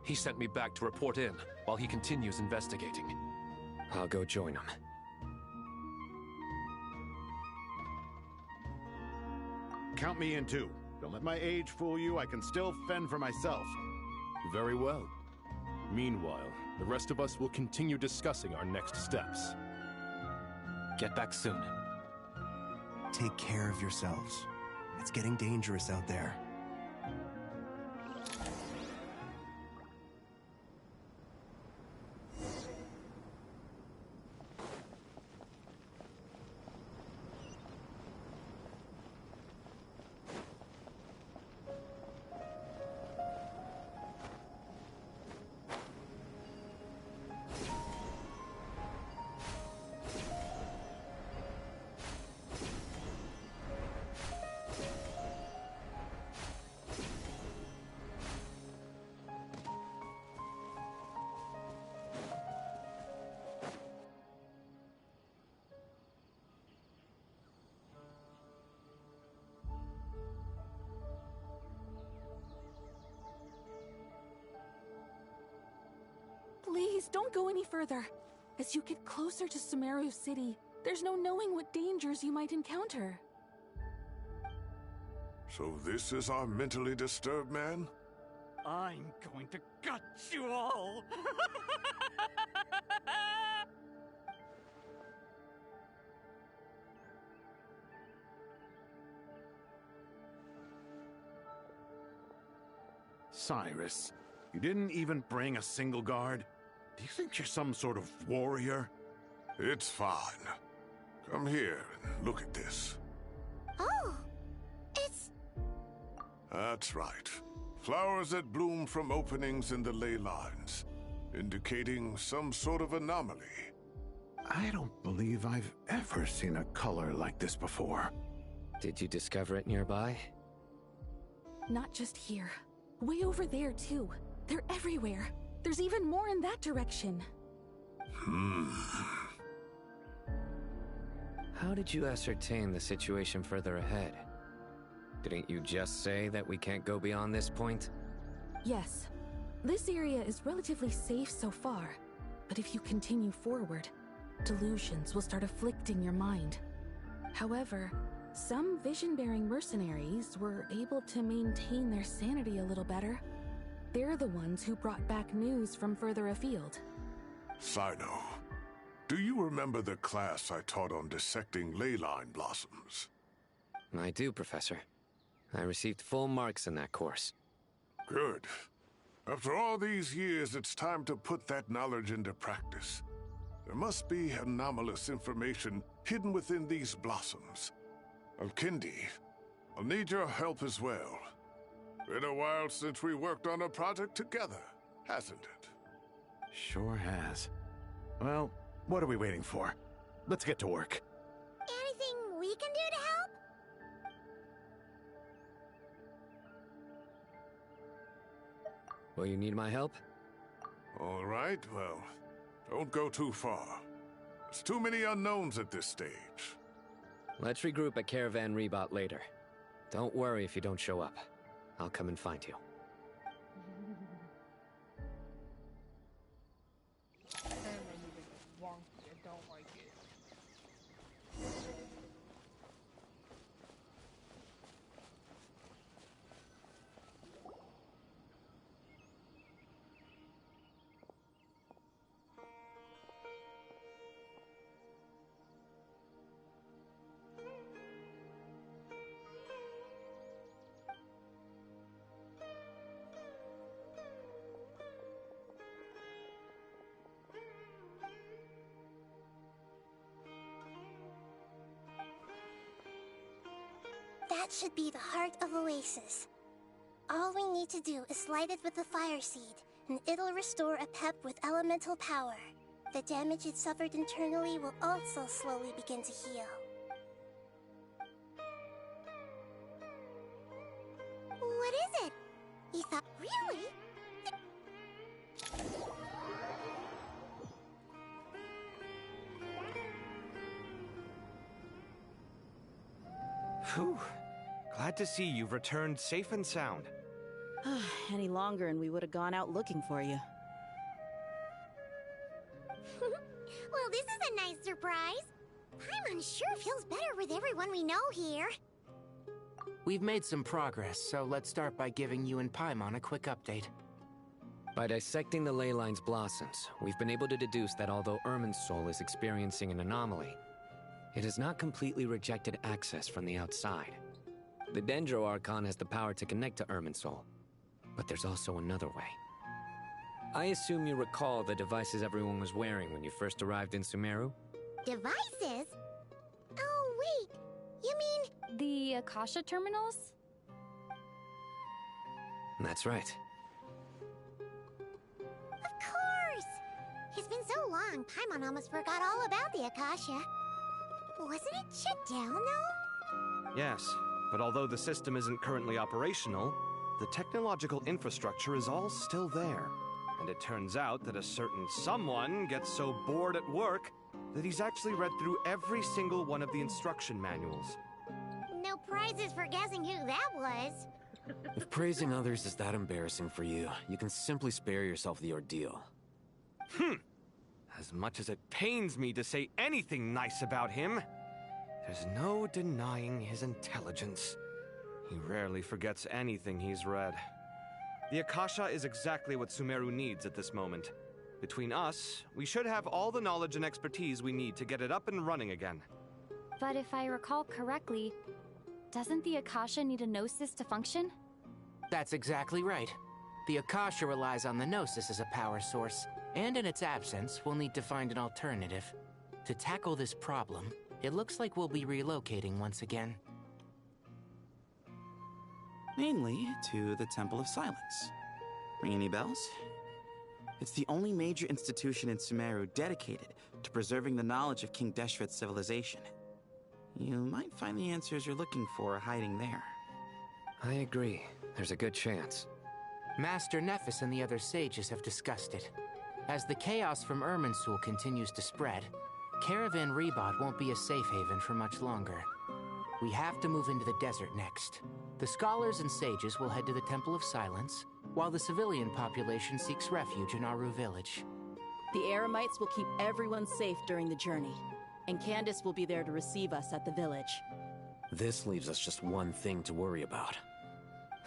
He sent me back to report in, while he continues investigating. I'll go join him. Count me in too. Don't let my age fool you, I can still fend for myself. Very well. Meanwhile, the rest of us will continue discussing our next steps. Get back soon. Take care of yourselves. It's getting dangerous out there. Please, don't go any further. As you get closer to Sumeru City, there's no knowing what dangers you might encounter. So this is our mentally disturbed man? I'm going to gut you all! Cyrus, you didn't even bring a single guard? Do you think you're some sort of warrior? It's fine. Come here and look at this. Oh, it's... That's right. Flowers that bloom from openings in the ley lines, indicating some sort of anomaly. I don't believe I've ever seen a color like this before. Did you discover it nearby? Not just here. Way over there, too. They're everywhere. There's even more in that direction. How did you ascertain the situation further ahead? Didn't you just say that we can't go beyond this point? Yes. This area is relatively safe so far. But if you continue forward, delusions will start afflicting your mind. However, some vision-bearing mercenaries were able to maintain their sanity a little better. They're the ones who brought back news from further afield. Sino, do you remember the class I taught on dissecting ley line blossoms? I do, Professor. I received full marks in that course. Good. After all these years, it's time to put that knowledge into practice. There must be anomalous information hidden within these blossoms. Alkindi, I'll need your help as well. Been a while since we worked on a project together, hasn't it? Sure has. Well, what are we waiting for? Let's get to work. Anything we can do to help? Will you need my help? All right, well, don't go too far. There's too many unknowns at this stage. Let's regroup at Caravan Rebot later. Don't worry if you don't show up. I'll come and find you. Wonky. I don't like it. That should be the heart of Oasis. All we need to do is light it with the fire seed, and it'll restore a pep with elemental power. The damage it suffered internally will also slowly begin to heal. What is it? You thought, really? Phew. Glad to see you've returned safe and sound. Any longer and we would have gone out looking for you. Well, this is a nice surprise. Paimon sure feels better with everyone we know here. We've made some progress, so let's start by giving you and Paimon a quick update. By dissecting the ley line's blossoms, we've been able to deduce that although Irminsul is experiencing an anomaly, it has not completely rejected access from the outside. The Dendro Archon has the power to connect to Irminsul, but there's also another way. I assume you recall the devices everyone was wearing when you first arrived in Sumeru? Devices? Oh, wait. You mean... the Akasha terminals? That's right. Of course! It's been so long, Paimon almost forgot all about the Akasha. Wasn't it shut down, though? Yes, but although the system isn't currently operational, the technological infrastructure is all still there. And it turns out that a certain someone gets so bored at work that he's actually read through every single one of the instruction manuals. No prizes for guessing who that was. If praising others is that embarrassing for you, you can simply spare yourself the ordeal. As much as it pains me to say anything nice about him, there's no denying his intelligence. He rarely forgets anything he's read. The Akasha is exactly what Sumeru needs at this moment. Between us, we should have all the knowledge and expertise we need to get it up and running again. But if I recall correctly, doesn't the Akasha need a Gnosis to function? That's exactly right. The Akasha relies on the Gnosis as a power source, and in its absence, we'll need to find an alternative. To tackle this problem, it looks like we'll be relocating once again. Mainly to the Temple of Silence. Ring any bells? It's the only major institution in Sumeru dedicated to preserving the knowledge of King Deshret's civilization. You might find the answers you're looking for hiding there. I agree. There's a good chance. Master Nephis and the other sages have discussed it. As the chaos from Irminsul continues to spread, Caravan Rebot won't be a safe haven for much longer. We have to move into the desert next. The scholars and sages will head to the Temple of Silence, while the civilian population seeks refuge in Aru Village. The Eremites will keep everyone safe during the journey, and Candace will be there to receive us at the village. This leaves us just one thing to worry about.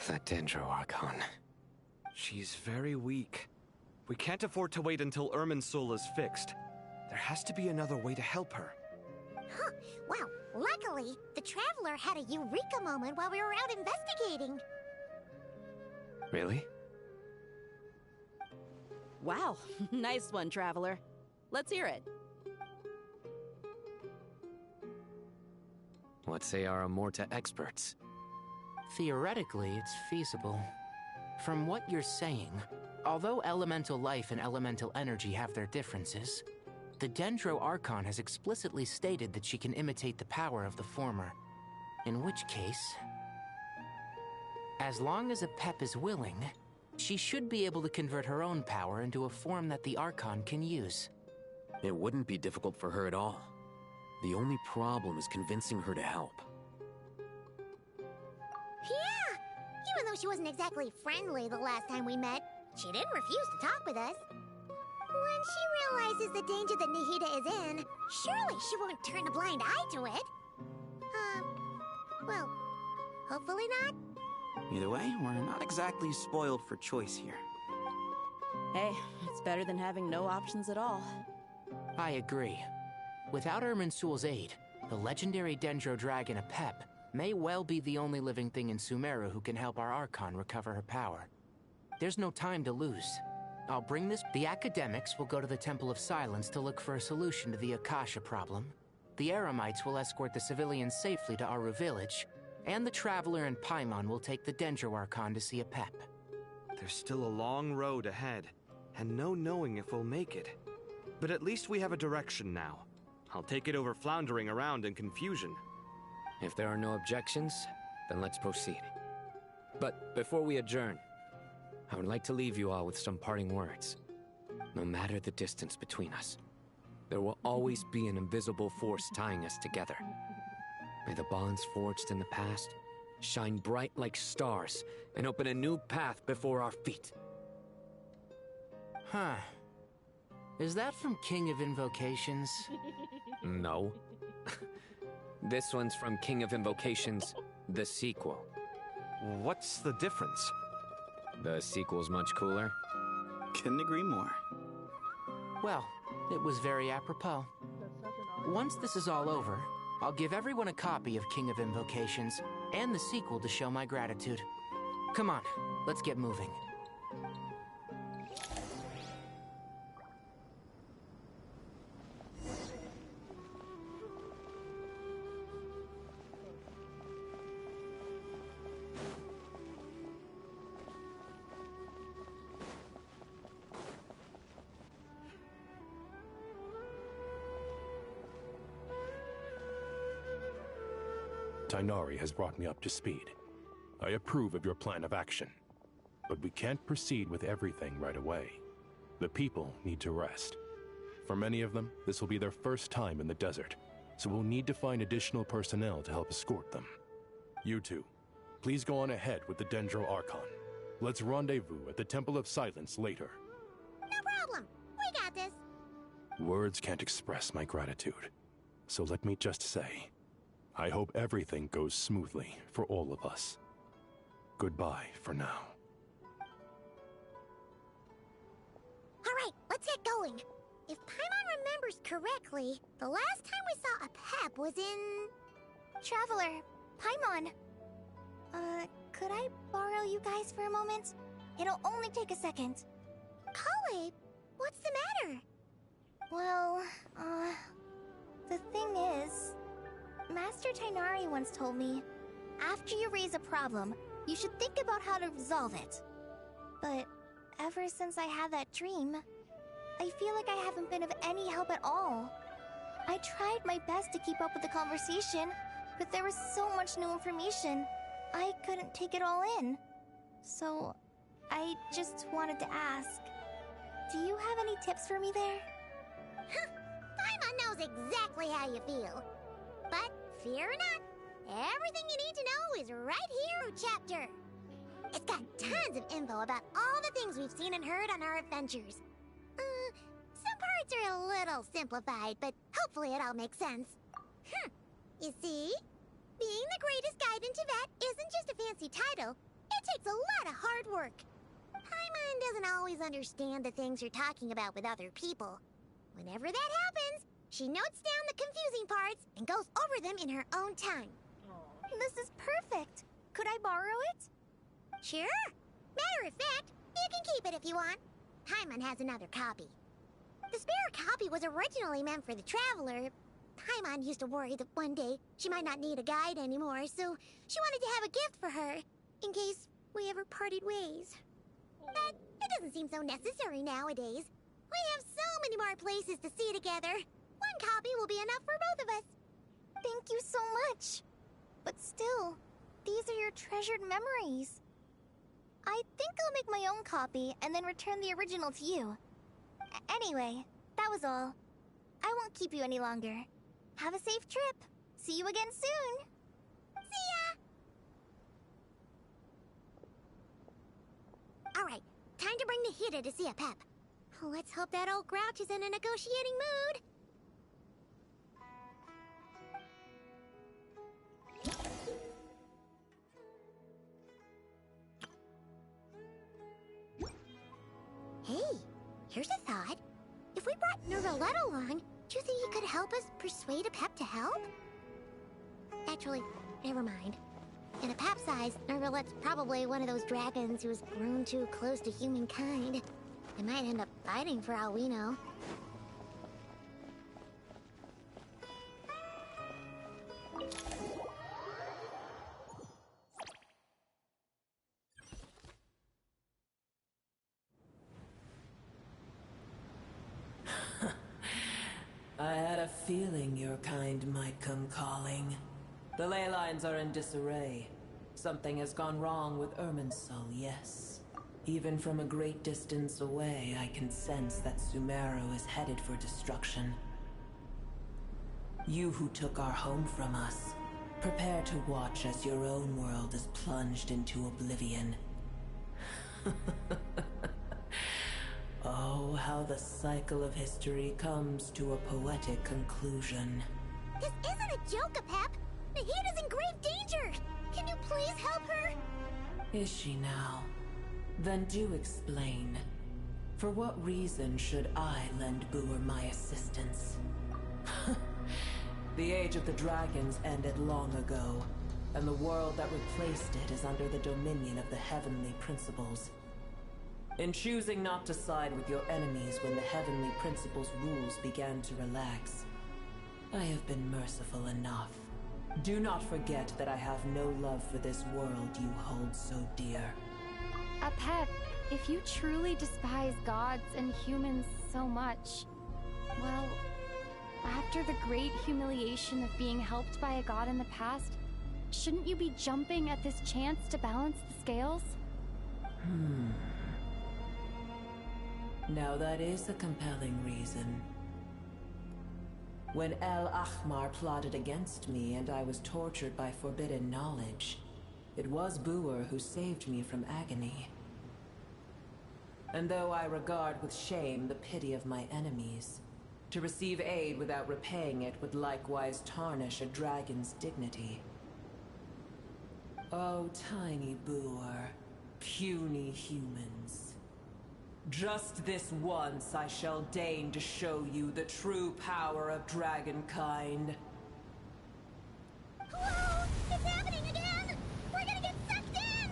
That Dendro Archon. She's very weak. We can't afford to wait until Irminsul is fixed. There has to be another way to help her. Huh. Well, luckily, the Traveler had a eureka moment while we were out investigating. Really? Wow, nice one, Traveler. Let's hear it. What say our Amorta experts? Theoretically, it's feasible. From what you're saying, although elemental life and elemental energy have their differences, the Dendro Archon has explicitly stated that she can imitate the power of the former. In which case, as long as Apep is willing, she should be able to convert her own power into a form that the Archon can use. It wouldn't be difficult for her at all. The only problem is convincing her to help. Yeah! Even though she wasn't exactly friendly the last time we met, she didn't refuse to talk with us. When she realizes the danger that Nahida is in, surely she won't turn a blind eye to it. Well, hopefully not. Either way, we're not exactly spoiled for choice here. Hey, it's better than having no options at all. I agree. Without Irminsul's aid, the legendary Dendro Dragon Apep may well be the only living thing in Sumeru who can help our Archon recover her power. There's no time to lose. I'll bring this. The academics will go to the Temple of Silence to look for a solution to the Akasha problem. The Eremites will escort the civilians safely to Aru village, and the Traveler and Paimon will take the Dendro Archon to see Apep. There's still a long road ahead, and no knowing if we'll make it. But at least we have a direction now. I'll take it over floundering around in confusion. If there are no objections, then let's proceed. But before we adjourn, I would like to leave you all with some parting words. No matter the distance between us, there will always be an invisible force tying us together. May the bonds forged in the past shine bright like stars and open a new path before our feet. Huh. Is that from King of Invocations? No. This one's from King of Invocations, the sequel. What's the difference? The sequel's much cooler. Couldn't agree more. Well, it was very apropos. Once this is all over, I'll give everyone a copy of King of Invocations and the sequel to show my gratitude. Come on, let's get moving. Tighnari has brought me up to speed. I approve of your plan of action. But we can't proceed with everything right away. The people need to rest. For many of them, this will be their first time in the desert, so we'll need to find additional personnel to help escort them. You two, please go on ahead with the Dendro Archon. Let's rendezvous at the Temple of Silence later. No problem. We got this. Words can't express my gratitude. So let me just say, I hope everything goes smoothly for all of us. Goodbye for now. All right, let's get going. If Paimon remembers correctly, the last time we saw Apep was in... Traveler, Paimon. Could I borrow you guys for a moment? It'll only take a second. Kale, what's the matter? Well, the thing is, Master Tighnari once told me, after you raise a problem, you should think about how to resolve it. But ever since I had that dream, I feel like I haven't been of any help at all. I tried my best to keep up with the conversation, but there was so much new information, I couldn't take it all in. So, I just wanted to ask, do you have any tips for me there? Paimon knows exactly how you feel. But fear not, everything you need to know is right here in chapter. It's got tons of info about all the things we've seen and heard on our adventures. Some parts are a little simplified, but hopefully it all makes sense. You see? Being the greatest guide in Tibet isn't just a fancy title. It takes a lot of hard work. Paimon doesn't always understand the things you're talking about with other people. Whenever that happens, she notes down the confusing parts and goes over them in her own time. This is perfect. Could I borrow it? Sure. Matter of fact, you can keep it if you want. Paimon has another copy. The spare copy was originally meant for the Traveler, Paimon used to worry that one day she might not need a guide anymore, so she wanted to have a gift for her, in case we ever parted ways. But it doesn't seem so necessary nowadays. We have so many more places to see together. One copy will be enough for both of us. Thank you so much. But still, these are your treasured memories. I think I'll make my own copy and then return the original to you. Anyway, that was all. I won't keep you any longer. Have a safe trip. See you again soon. See ya! Alright, time to bring the Hida to see a Pep. Let's hope that old grouch is in a negotiating mood. Hey, here's a thought. If we brought Nervalette along, do you think he could help us persuade a Pep to help? Actually, never mind. In a Pep's eyes, Nervalette's probably one of those dragons who's grown too close to humankind. They might end up fighting for all we know. I had a feeling your kind might come calling. The ley lines are in disarray. Something has gone wrong with Irminsul, yes. Even from a great distance away, I can sense that Sumeru is headed for destruction. You who took our home from us, prepare to watch as your own world is plunged into oblivion. Oh, how the cycle of history comes to a poetic conclusion. This isn't a joke, Pep! Nahida's in grave danger! Can you please help her? Is she now? Then do explain. For what reason should I lend Boer my assistance? The age of the dragons ended long ago, and the world that replaced it is under the dominion of the heavenly principles. In choosing not to side with your enemies when the heavenly principles' rules began to relax, I have been merciful enough. Do not forget that I have no love for this world you hold so dear. Pep, if you truly despise gods and humans so much, well, after the great humiliation of being helped by a god in the past, shouldn't you be jumping at this chance to balance the scales? Now that is a compelling reason. When El Ahmar plotted against me and I was tortured by forbidden knowledge, it was Boer who saved me from agony. And though I regard with shame the pity of my enemies, to receive aid without repaying it would likewise tarnish a dragon's dignity. Oh, tiny Boer, puny humans. Just this once I shall deign to show you the true power of dragonkind. Whoa! It's happening again! We're gonna get sucked in!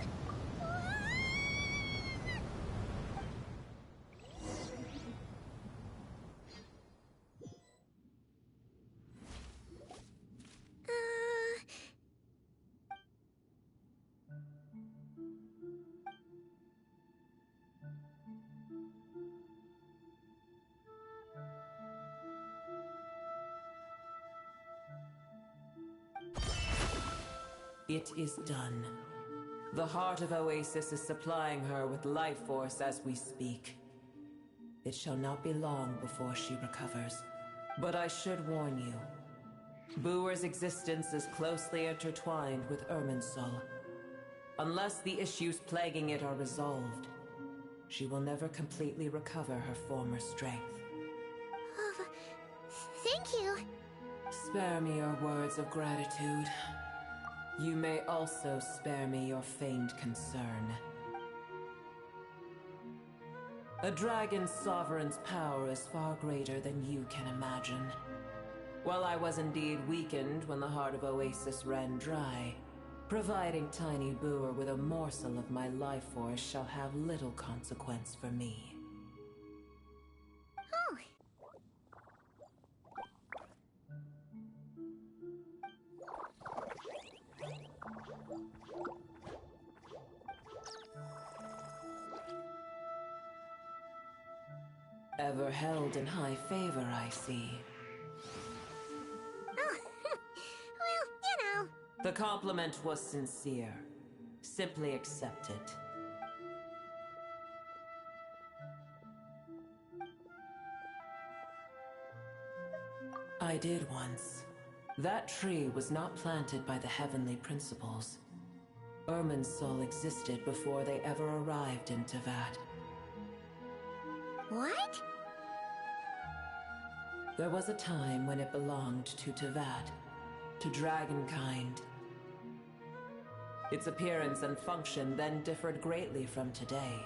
It is done. The heart of Oasis is supplying her with life force as we speak. It shall not be long before she recovers. But I should warn you. Boer's existence is closely intertwined with Irminsul. Unless the issues plaguing it are resolved, she will never completely recover her former strength. Oh, thank you. Spare me your words of gratitude. You may also spare me your feigned concern. A dragon's sovereign's power is far greater than you can imagine. While I was indeed weakened when the heart of Oasis ran dry, providing Tiny Boer with a morsel of my life force shall have little consequence for me. Oh. Ever held in high favor, I see. Oh, well, you know. The compliment was sincere. Simply accept it. I did once. That tree was not planted by the heavenly principles. Irminsul existed before they ever arrived in Teyvat. What? There was a time when it belonged to Teyvat, to dragonkind. Its appearance and function then differed greatly from today.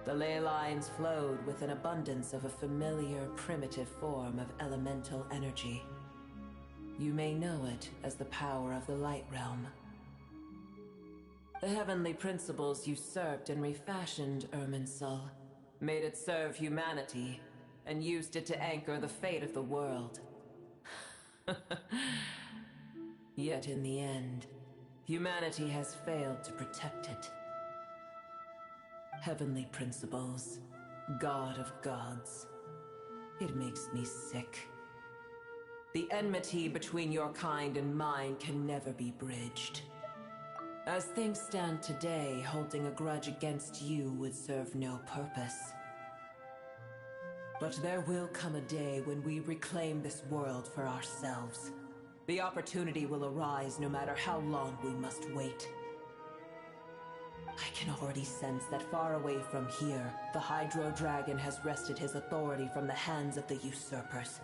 The ley lines flowed with an abundance of a familiar, primitive form of elemental energy. You may know it as the power of the Light Realm. The heavenly principles usurped and refashioned Irminsul, made it serve humanity, and used it to anchor the fate of the world. Yet in the end, humanity has failed to protect it. Heavenly principles, God of gods. It makes me sick. The enmity between your kind and mine can never be bridged. As things stand today, holding a grudge against you would serve no purpose. But there will come a day when we reclaim this world for ourselves. The opportunity will arise no matter how long we must wait. I can already sense that far away from here, the Hydro Dragon has wrested his authority from the hands of the usurpers.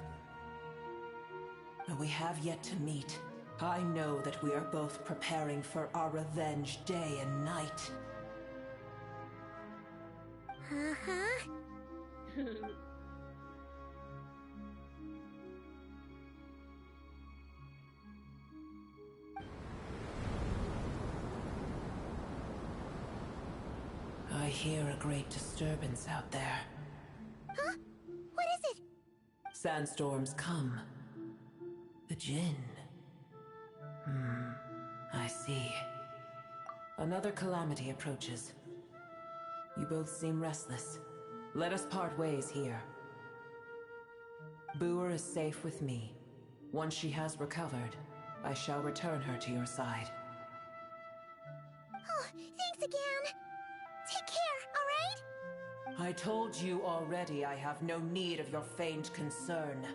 But we have yet to meet. I know that we are both preparing for our revenge day and night. Uh-huh. I hear a great disturbance out there. Huh? What is it? Sandstorms come. The Jinn. I see. Another calamity approaches. You both seem restless. Let us part ways here. Boer is safe with me. Once she has recovered, I shall return her to your side. Oh, thanks again. Take care, alright? I told you already I have no need of your feigned concern.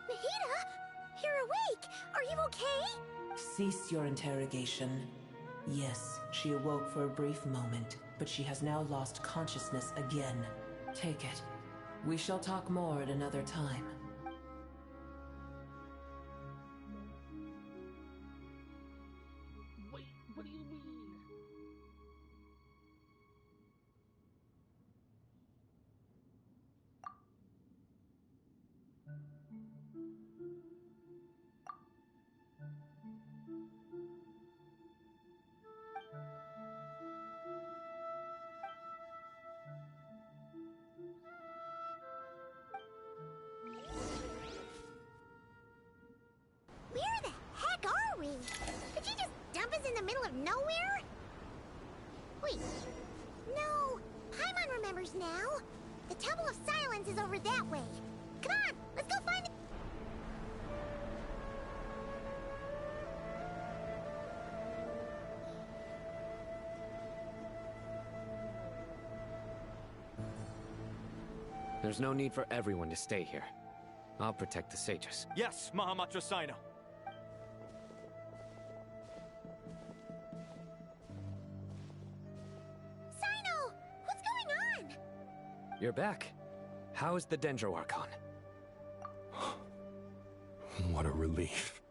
Mahita, you're awake. Are you okay? Cease your interrogation. Yes, she awoke for a brief moment, but she has now lost consciousness again. Take it. We shall talk more at another time. Wait, what do you mean? Where the heck are we? Did you just dump us in the middle of nowhere? Wait. No. Paimon remembers now. The Temple of Silence is over that way. Come on, let's go find it. There's no need for everyone to stay here. I'll protect the sages. Yes, Mahamatra Sino. Sino! What's going on? You're back. How's the Dendro Archon? What a relief.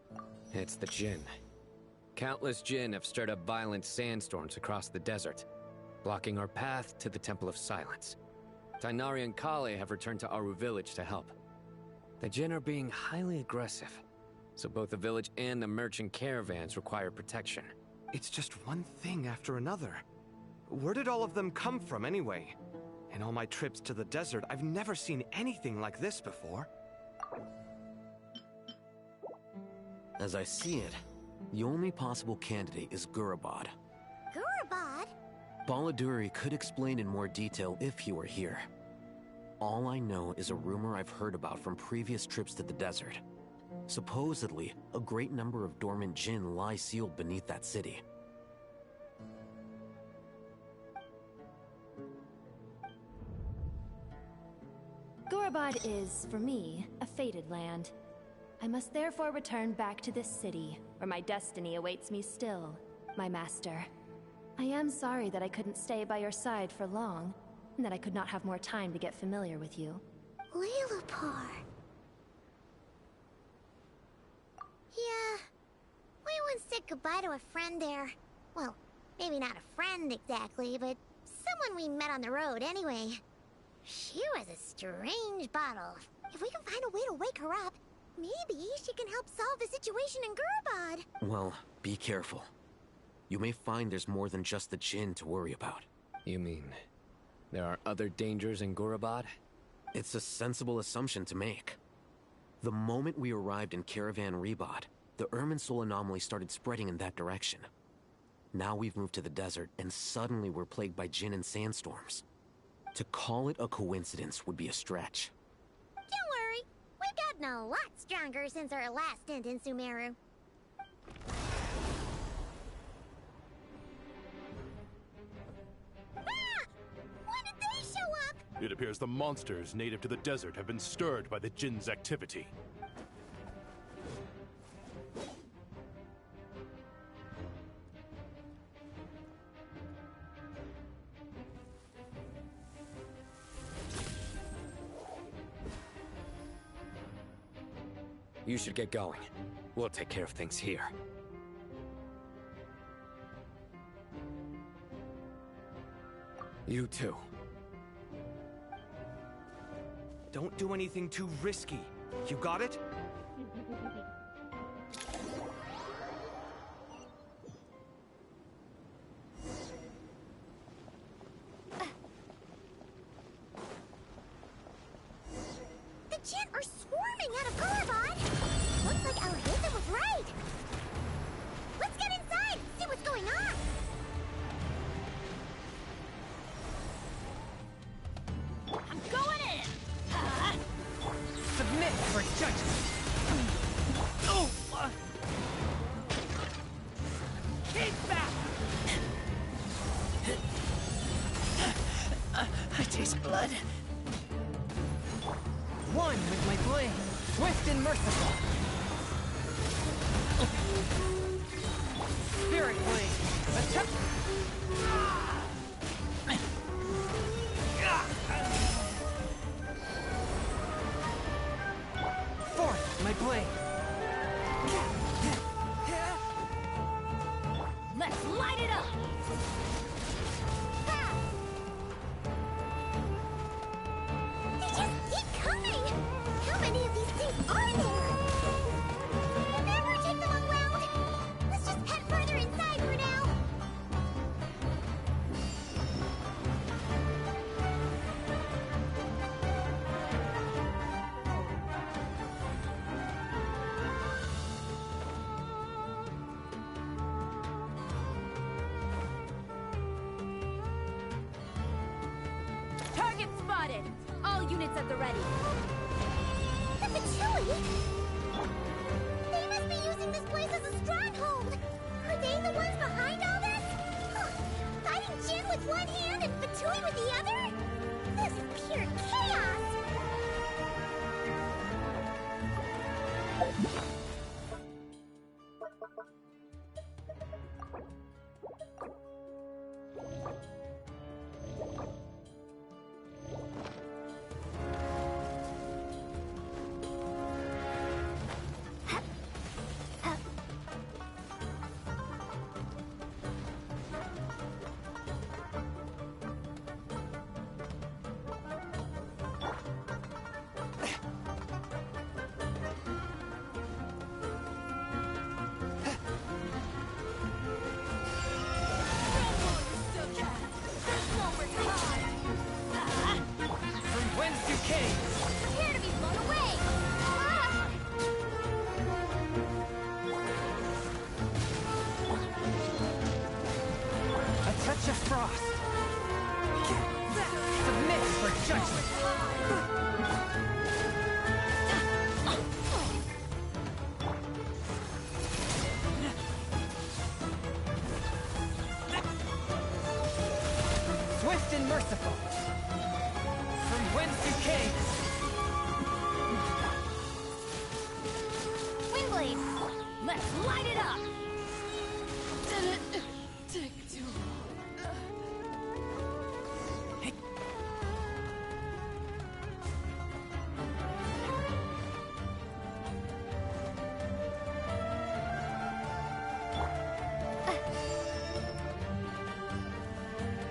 It's the Jinn. Countless Jinn have stirred up violent sandstorms across the desert, blocking our path to the Temple of Silence. Tainari and Kale have returned to Aru village to help. The Jinn are being highly aggressive, so both the village and the merchant caravans require protection. It's just one thing after another. Where did all of them come from anyway? In all my trips to the desert, I've never seen anything like this before. As I see it, the only possible candidate is Gurabad. Gurabad? Baladuri could explain in more detail if he were here. All I know is a rumor I've heard about from previous trips to the desert. Supposedly, a great number of dormant jinn lie sealed beneath that city. Gurabad is, for me, a fated land. I must therefore return back to this city, where my destiny awaits me still, my master. I am sorry that I couldn't stay by your side for long, and that I could not have more time to get familiar with you. Lilapar. Yeah, we once said goodbye to a friend there. Well, maybe not a friend exactly, but someone we met on the road anyway. She was a strange bottle. If we can find a way to wake her up, maybe she can help solve the situation in Gurabad. Well, be careful. You may find there's more than just the Jinn to worry about. You mean, there are other dangers in Gurabad? It's a sensible assumption to make. The moment we arrived in Caravan Rebad, the Irminsul anomaly started spreading in that direction. Now we've moved to the desert, and suddenly we're plagued by Jinn and sandstorms. To call it a coincidence would be a stretch. Don't worry, we've gotten a lot stronger since our last stint in Sumeru. Ah! When did they show up? It appears the monsters native to the desert have been stirred by the Jinn's activity. You should get going. We'll take care of things here. You too. Don't do anything too risky. You got it? The Jinn are swarming out of Gurabad! Looks like Alhazen was right! Let's get inside, see what's going on! I'm going in! Submit for judgment! Oh! Keep back! I taste blood. One with my blade, swift and merciful. Spirit blade, attempt. Fourth, my blade. Let's light it up. They just keep coming! How many of these things are there? We'll never take them all out! Let's just head further inside for now! Target spotted! All units at the ready. The Fatui? They must be using this place as a stronghold! Are they the ones behind all this? Huh. Fighting Jinn with one hand and Fatui with the other? This is pure chaos! Submit for judgment! Swift and merciful! From whence you came! Windblade! Let's light it up! Did it take too long?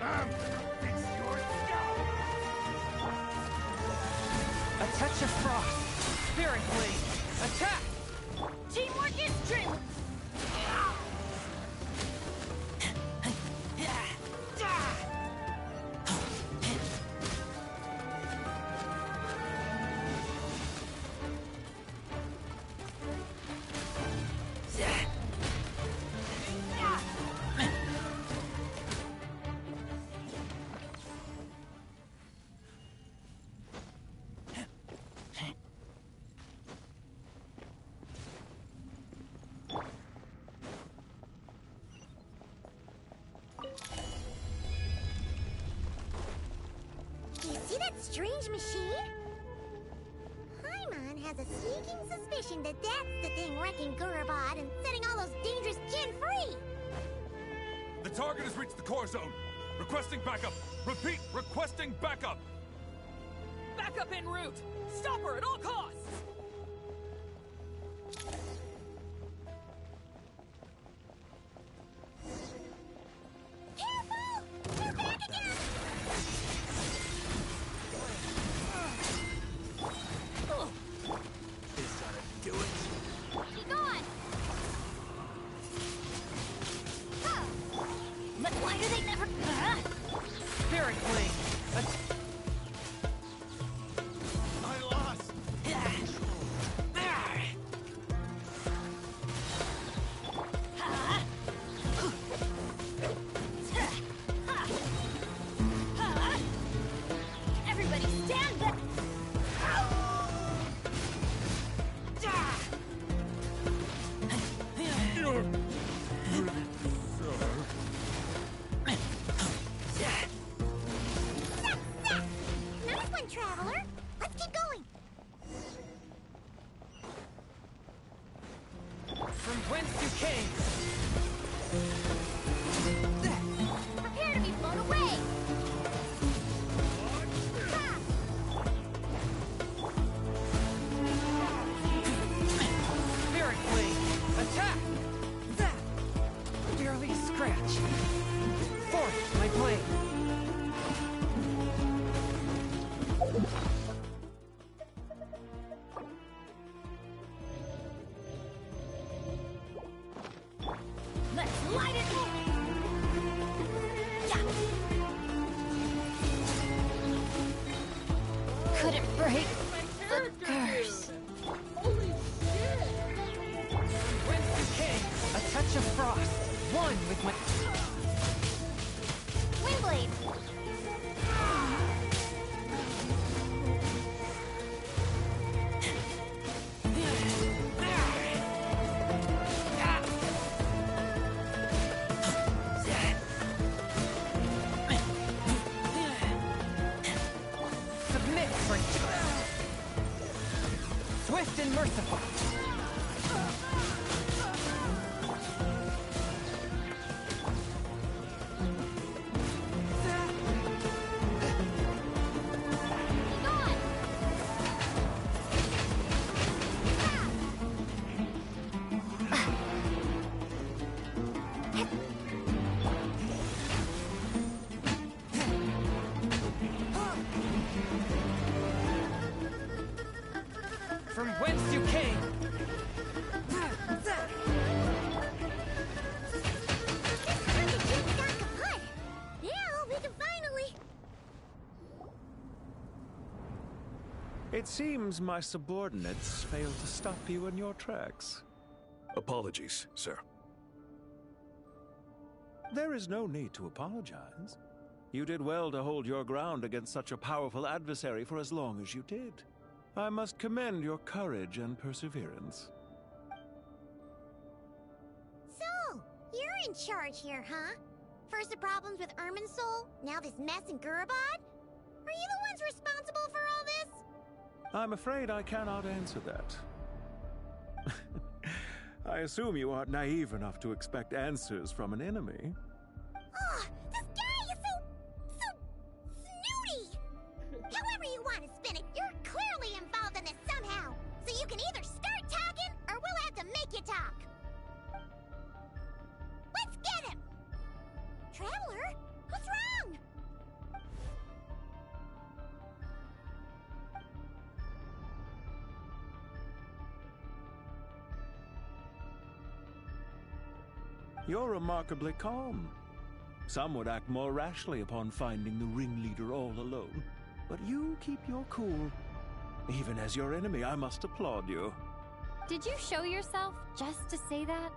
I'm gonna fix your skull! A touch of frost! Spirit Blade! Attack! Teamwork is strength! You see that strange machine? Paimon has a sneaking suspicion that that's the thing wrecking Gurabad and setting all those dangerous kin free! The target has reached the core zone. Requesting backup. Repeat, requesting backup. Backup en route! Stop her at all costs! Careful! They're back again! This ought to do it. Be gone! But why do they never... Spirit Blade! I lost. Everybody stand back! Nice one, Traveler! Let's keep going! From whence you came! Prepare to be blown away! Spirit Blade! Attack! That! Barely a scratch. Forth, my blade! Let's light it up! Couldn't break the curse. Whence you came! A touch of frost! One with my... Windblade! Submit for... Swift and merciful! From whence you came! Now we can finally... It seems my subordinates failed to stop you in your tracks. Apologies, sir. There is no need to apologize. You did well to hold your ground against such a powerful adversary for as long as you did. I must commend your courage and perseverance. So, you're in charge here, huh? First the problems with Irminsul, now this mess in Gurabad? Are you the ones responsible for all this? I'm afraid I cannot answer that. I assume you aren't naive enough to expect answers from an enemy. Ugh, this guy is so snooty! However you want to spin it, you're clearly involved in this somehow. So you can either start talking, or we'll have to make you talk. Let's get him! Traveler, what's wrong? You're remarkably calm. Some would act more rashly upon finding the ringleader all alone. But you keep your cool. Even as your enemy, I must applaud you. Did you show yourself just to say that?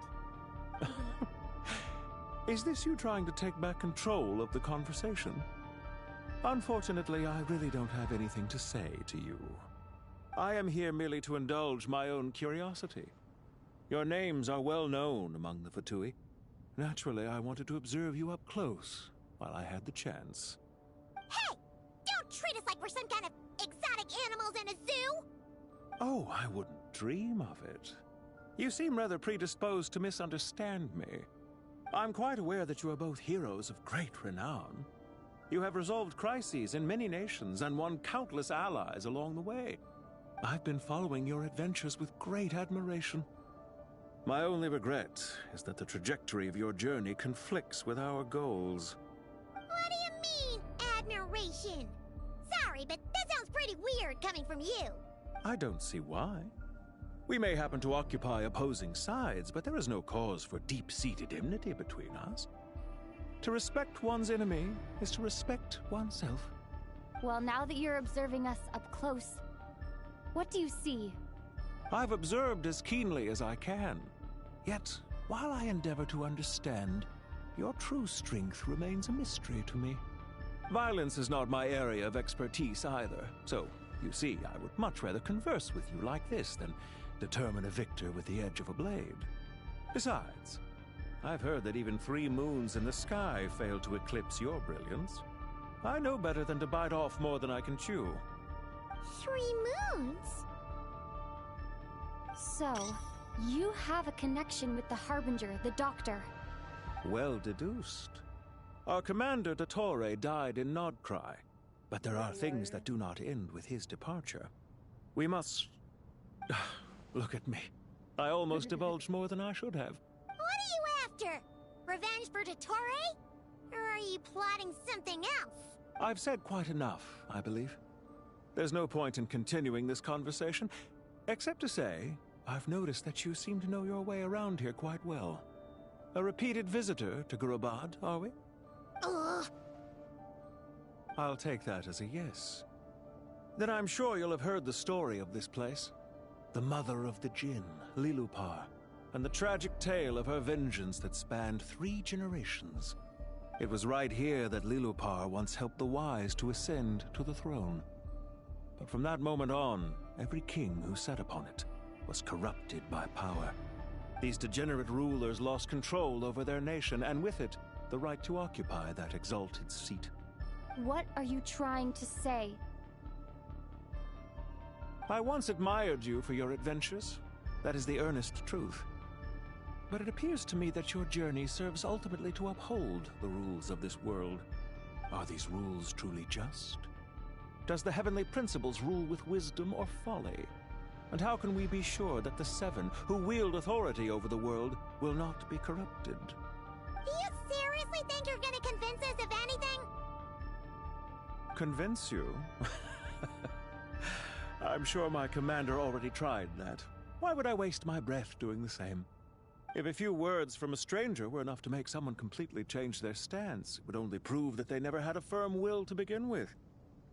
Is this you trying to take back control of the conversation? Unfortunately, I really don't have anything to say to you. I am here merely to indulge my own curiosity. Your names are well known among the Fatui. Naturally, I wanted to observe you up close while I had the chance. Hey! Don't treat us like we're some kind of exotic animals in a zoo! Oh, I wouldn't dream of it. You seem rather predisposed to misunderstand me. I'm quite aware that you are both heroes of great renown. You have resolved crises in many nations and won countless allies along the way. I've been following your adventures with great admiration. My only regret is that the trajectory of your journey conflicts with our goals. What do you mean, admiration? Sorry, but that sounds pretty weird coming from you. I don't see why. We may happen to occupy opposing sides, but there is no cause for deep-seated enmity between us. To respect one's enemy is to respect oneself. Well, now that you're observing us up close, what do you see? I've observed as keenly as I can. Yet, while I endeavor to understand, your true strength remains a mystery to me. Violence is not my area of expertise either, so, you see, I would much rather converse with you like this than determine a victor with the edge of a blade. Besides, I've heard that even 3 moons in the sky fail to eclipse your brilliance. I know better than to bite off more than I can chew. 3 moons? So, you have a connection with the Harbinger, the Doctor. Well deduced. Our commander, Dottore, died in Nodcry, but there are things that do not end with his departure. We must... Look at me. I almost divulged more than I should have. What are you after? Revenge for Dottore? Or are you plotting something else? I've said quite enough, I believe. There's no point in continuing this conversation, except to say, I've noticed that you seem to know your way around here quite well. A repeated visitor to Gurabad, are we? Ugh. I'll take that as a yes. Then I'm sure you'll have heard the story of this place. The mother of the Jinn, Lilupar, and the tragic tale of her vengeance that spanned 3 generations. It was right here that Lilupar once helped the wise to ascend to the throne. But from that moment on, every king who sat upon it was corrupted by power. These degenerate rulers lost control over their nation, and with it, the right to occupy that exalted seat. What are you trying to say? I once admired you for your adventures. That is the earnest truth. But it appears to me that your journey serves ultimately to uphold the rules of this world. Are these rules truly just? Does the heavenly principles rule with wisdom or folly? And how can we be sure that the 7 who wield authority over the world will not be corrupted? Do you seriously think you're gonna convince us of anything? Convince you? I'm sure my commander already tried that. Why would I waste my breath doing the same? If a few words from a stranger were enough to make someone completely change their stance, it would only prove that they never had a firm will to begin with.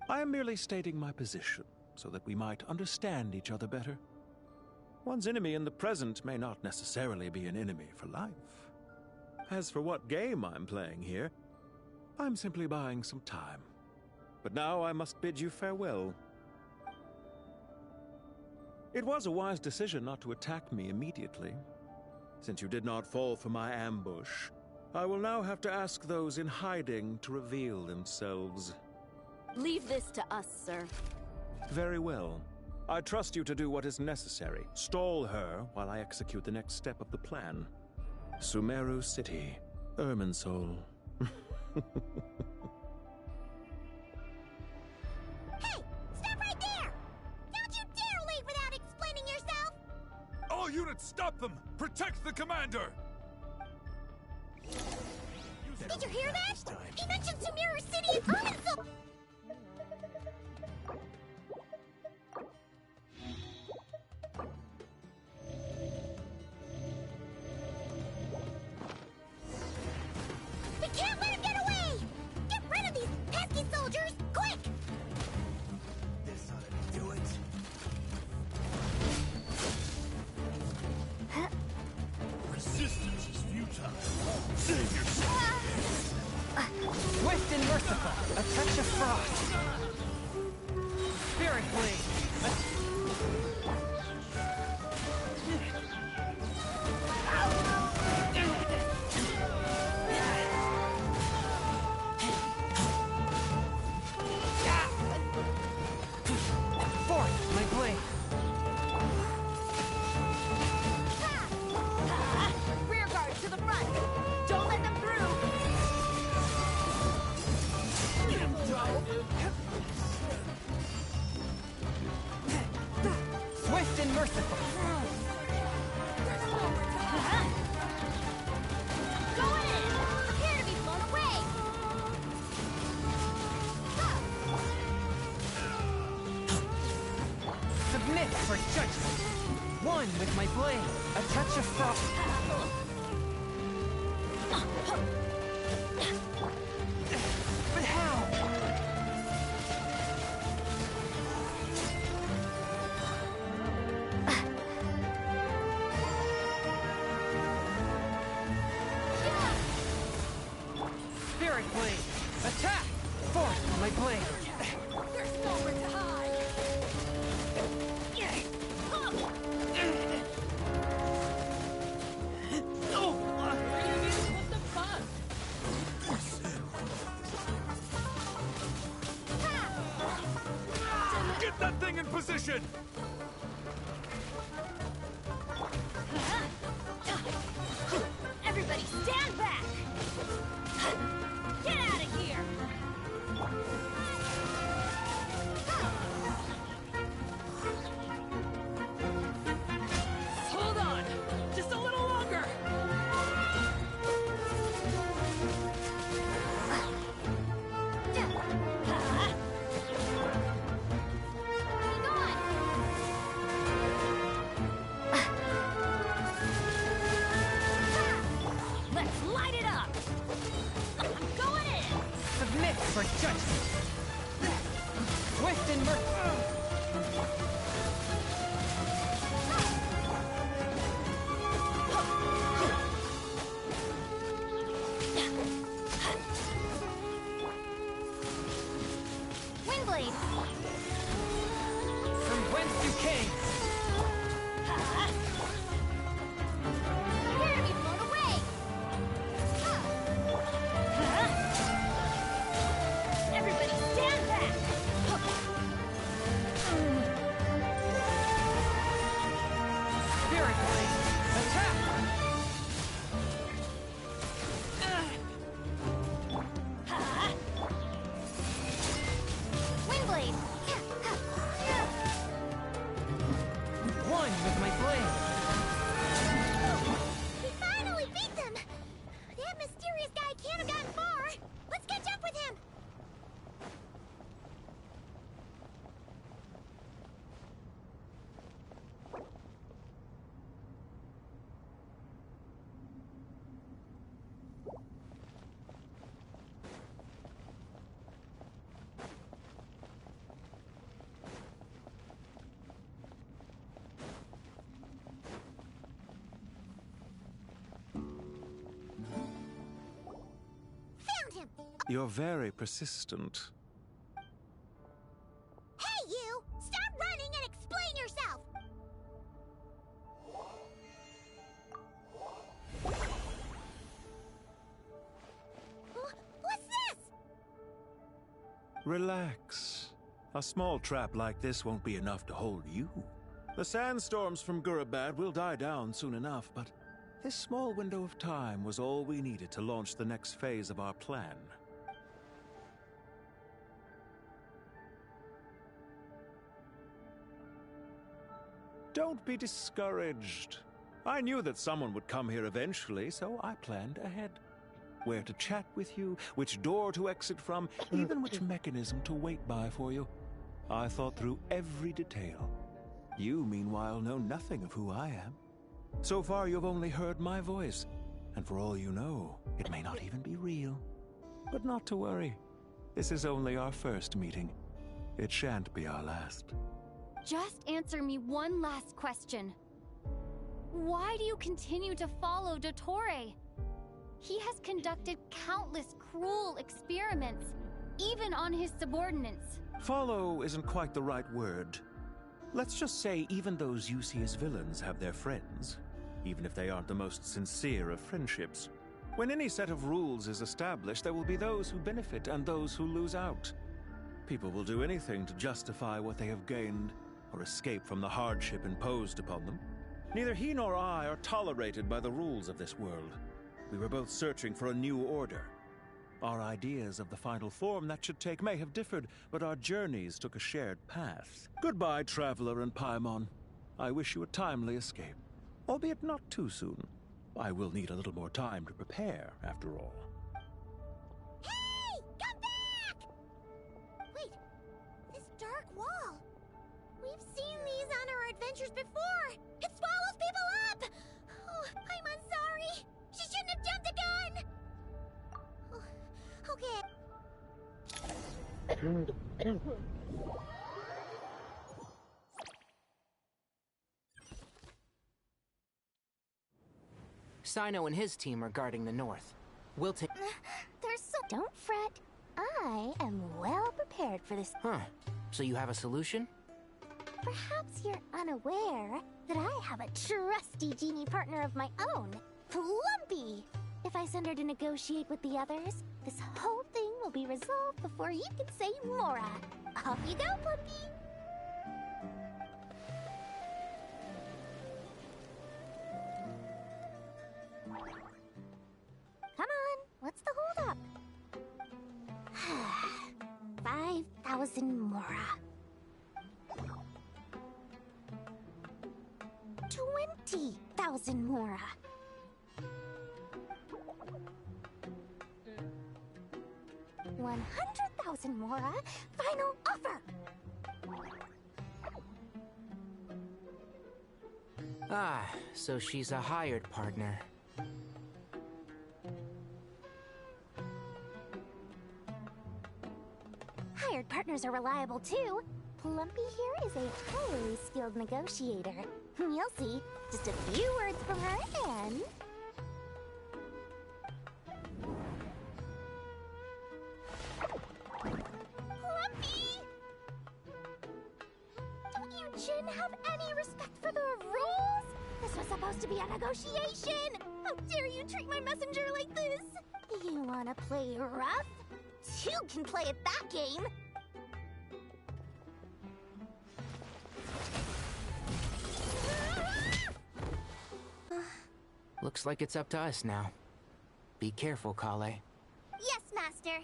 I am merely stating my position, so that we might understand each other better. One's enemy in the present may not necessarily be an enemy for life. As for what game I'm playing here, I'm simply buying some time. But now I must bid you farewell. It was a wise decision not to attack me immediately. Since you did not fall for my ambush, I will now have to ask those in hiding to reveal themselves. Leave this to us, sir. Very well. I trust you to do what is necessary. Stall her while I execute the next step of the plan. Sumeru City, Irminsul. Hey! Stop right there! Don't you dare leave without explaining yourself! All units, stop them! Protect the commander! Did you hear that? He mentioned Sumeru City and Irminsul! We can't let him get away! Get rid of these pesky soldiers, quick! This ought to do it. Resistance is futile. Save yourself! Swift and merciful, a touch of frost. Spirit blade. Forth, my blade. Rear guard to the front! Don't let them through! Swift and merciful. Going in! Prepare to be blown away! Submit for judgment. One with my blade, a touch of frost. But how? Spirit blade, attack! Forth, my blade. There's nowhere to hide! What's the fun? Get that thing in position! Everybody stand back! Get out of here! Hold on! Just a little longer! Let's light it up! I'm going in! Submit for judgment. Swift and merciful. Windblade! From whence you came. Prepare to be blown away! Everybody stand back! Spirit blade, attack! Windblade! You're very persistent. Hey, you! Stop running and explain yourself! What's this? Relax. A small trap like this won't be enough to hold you. The sandstorms from Gurabad will die down soon enough, but this small window of time was all we needed to launch the next phase of our plan. Don't be discouraged. I knew that someone would come here eventually, so I planned ahead. Where to chat with you, which door to exit from, even which mechanism to wait by for you. I thought through every detail. You, meanwhile, know nothing of who I am. So far, you've only heard my voice, and for all you know, it may not even be real. But not to worry. This is only our first meeting. It shan't be our last. Just answer me one last question. Why do you continue to follow Dottore? He has conducted countless cruel experiments, even on his subordinates. Follow isn't quite the right word. Let's just say even those you see as villains have their friends, even if they aren't the most sincere of friendships. When any set of rules is established, there will be those who benefit and those who lose out. People will do anything to justify what they have gained or escape from the hardship imposed upon them. Neither he nor I are tolerated by the rules of this world. We were both searching for a new order. Our ideas of the final form that should take may have differed, but our journeys took a shared path. Goodbye, Traveler and Paimon. I wish you a timely escape, albeit not too soon. I will need a little more time to prepare, after all. Hey! Come back! Wait, this dark wall. We've seen these on our adventures before. It swallows people up! Oh, I'm sorry. She shouldn't have jumped the gun! Okay. Sino and his team are guarding the north. We'll take... There's so... Don't fret. I am well prepared for this. Huh. So you have a solution? Perhaps you're unaware that I have a trusty genie partner of my own, Plumpy. If I send her to negotiate with the others, this whole thing will be resolved before you can say Mora. Off you go, Plumpy. Come on, what's the holdup? 5,000 Mora. 20,000 Mora. 100,000 Mora. Final offer. Ah, so she's a hired partner. Hired partners are reliable too. Plumpy here is a highly skilled negotiator. You'll see. Just a few words from her and... Plumpy! Don't you Jin have any respect for the rules? This was supposed to be a negotiation! How dare you treat my messenger like this? You wanna play rough? Two can play at that game! Looks like it's up to us now. Be careful, Kale. Yes, Master.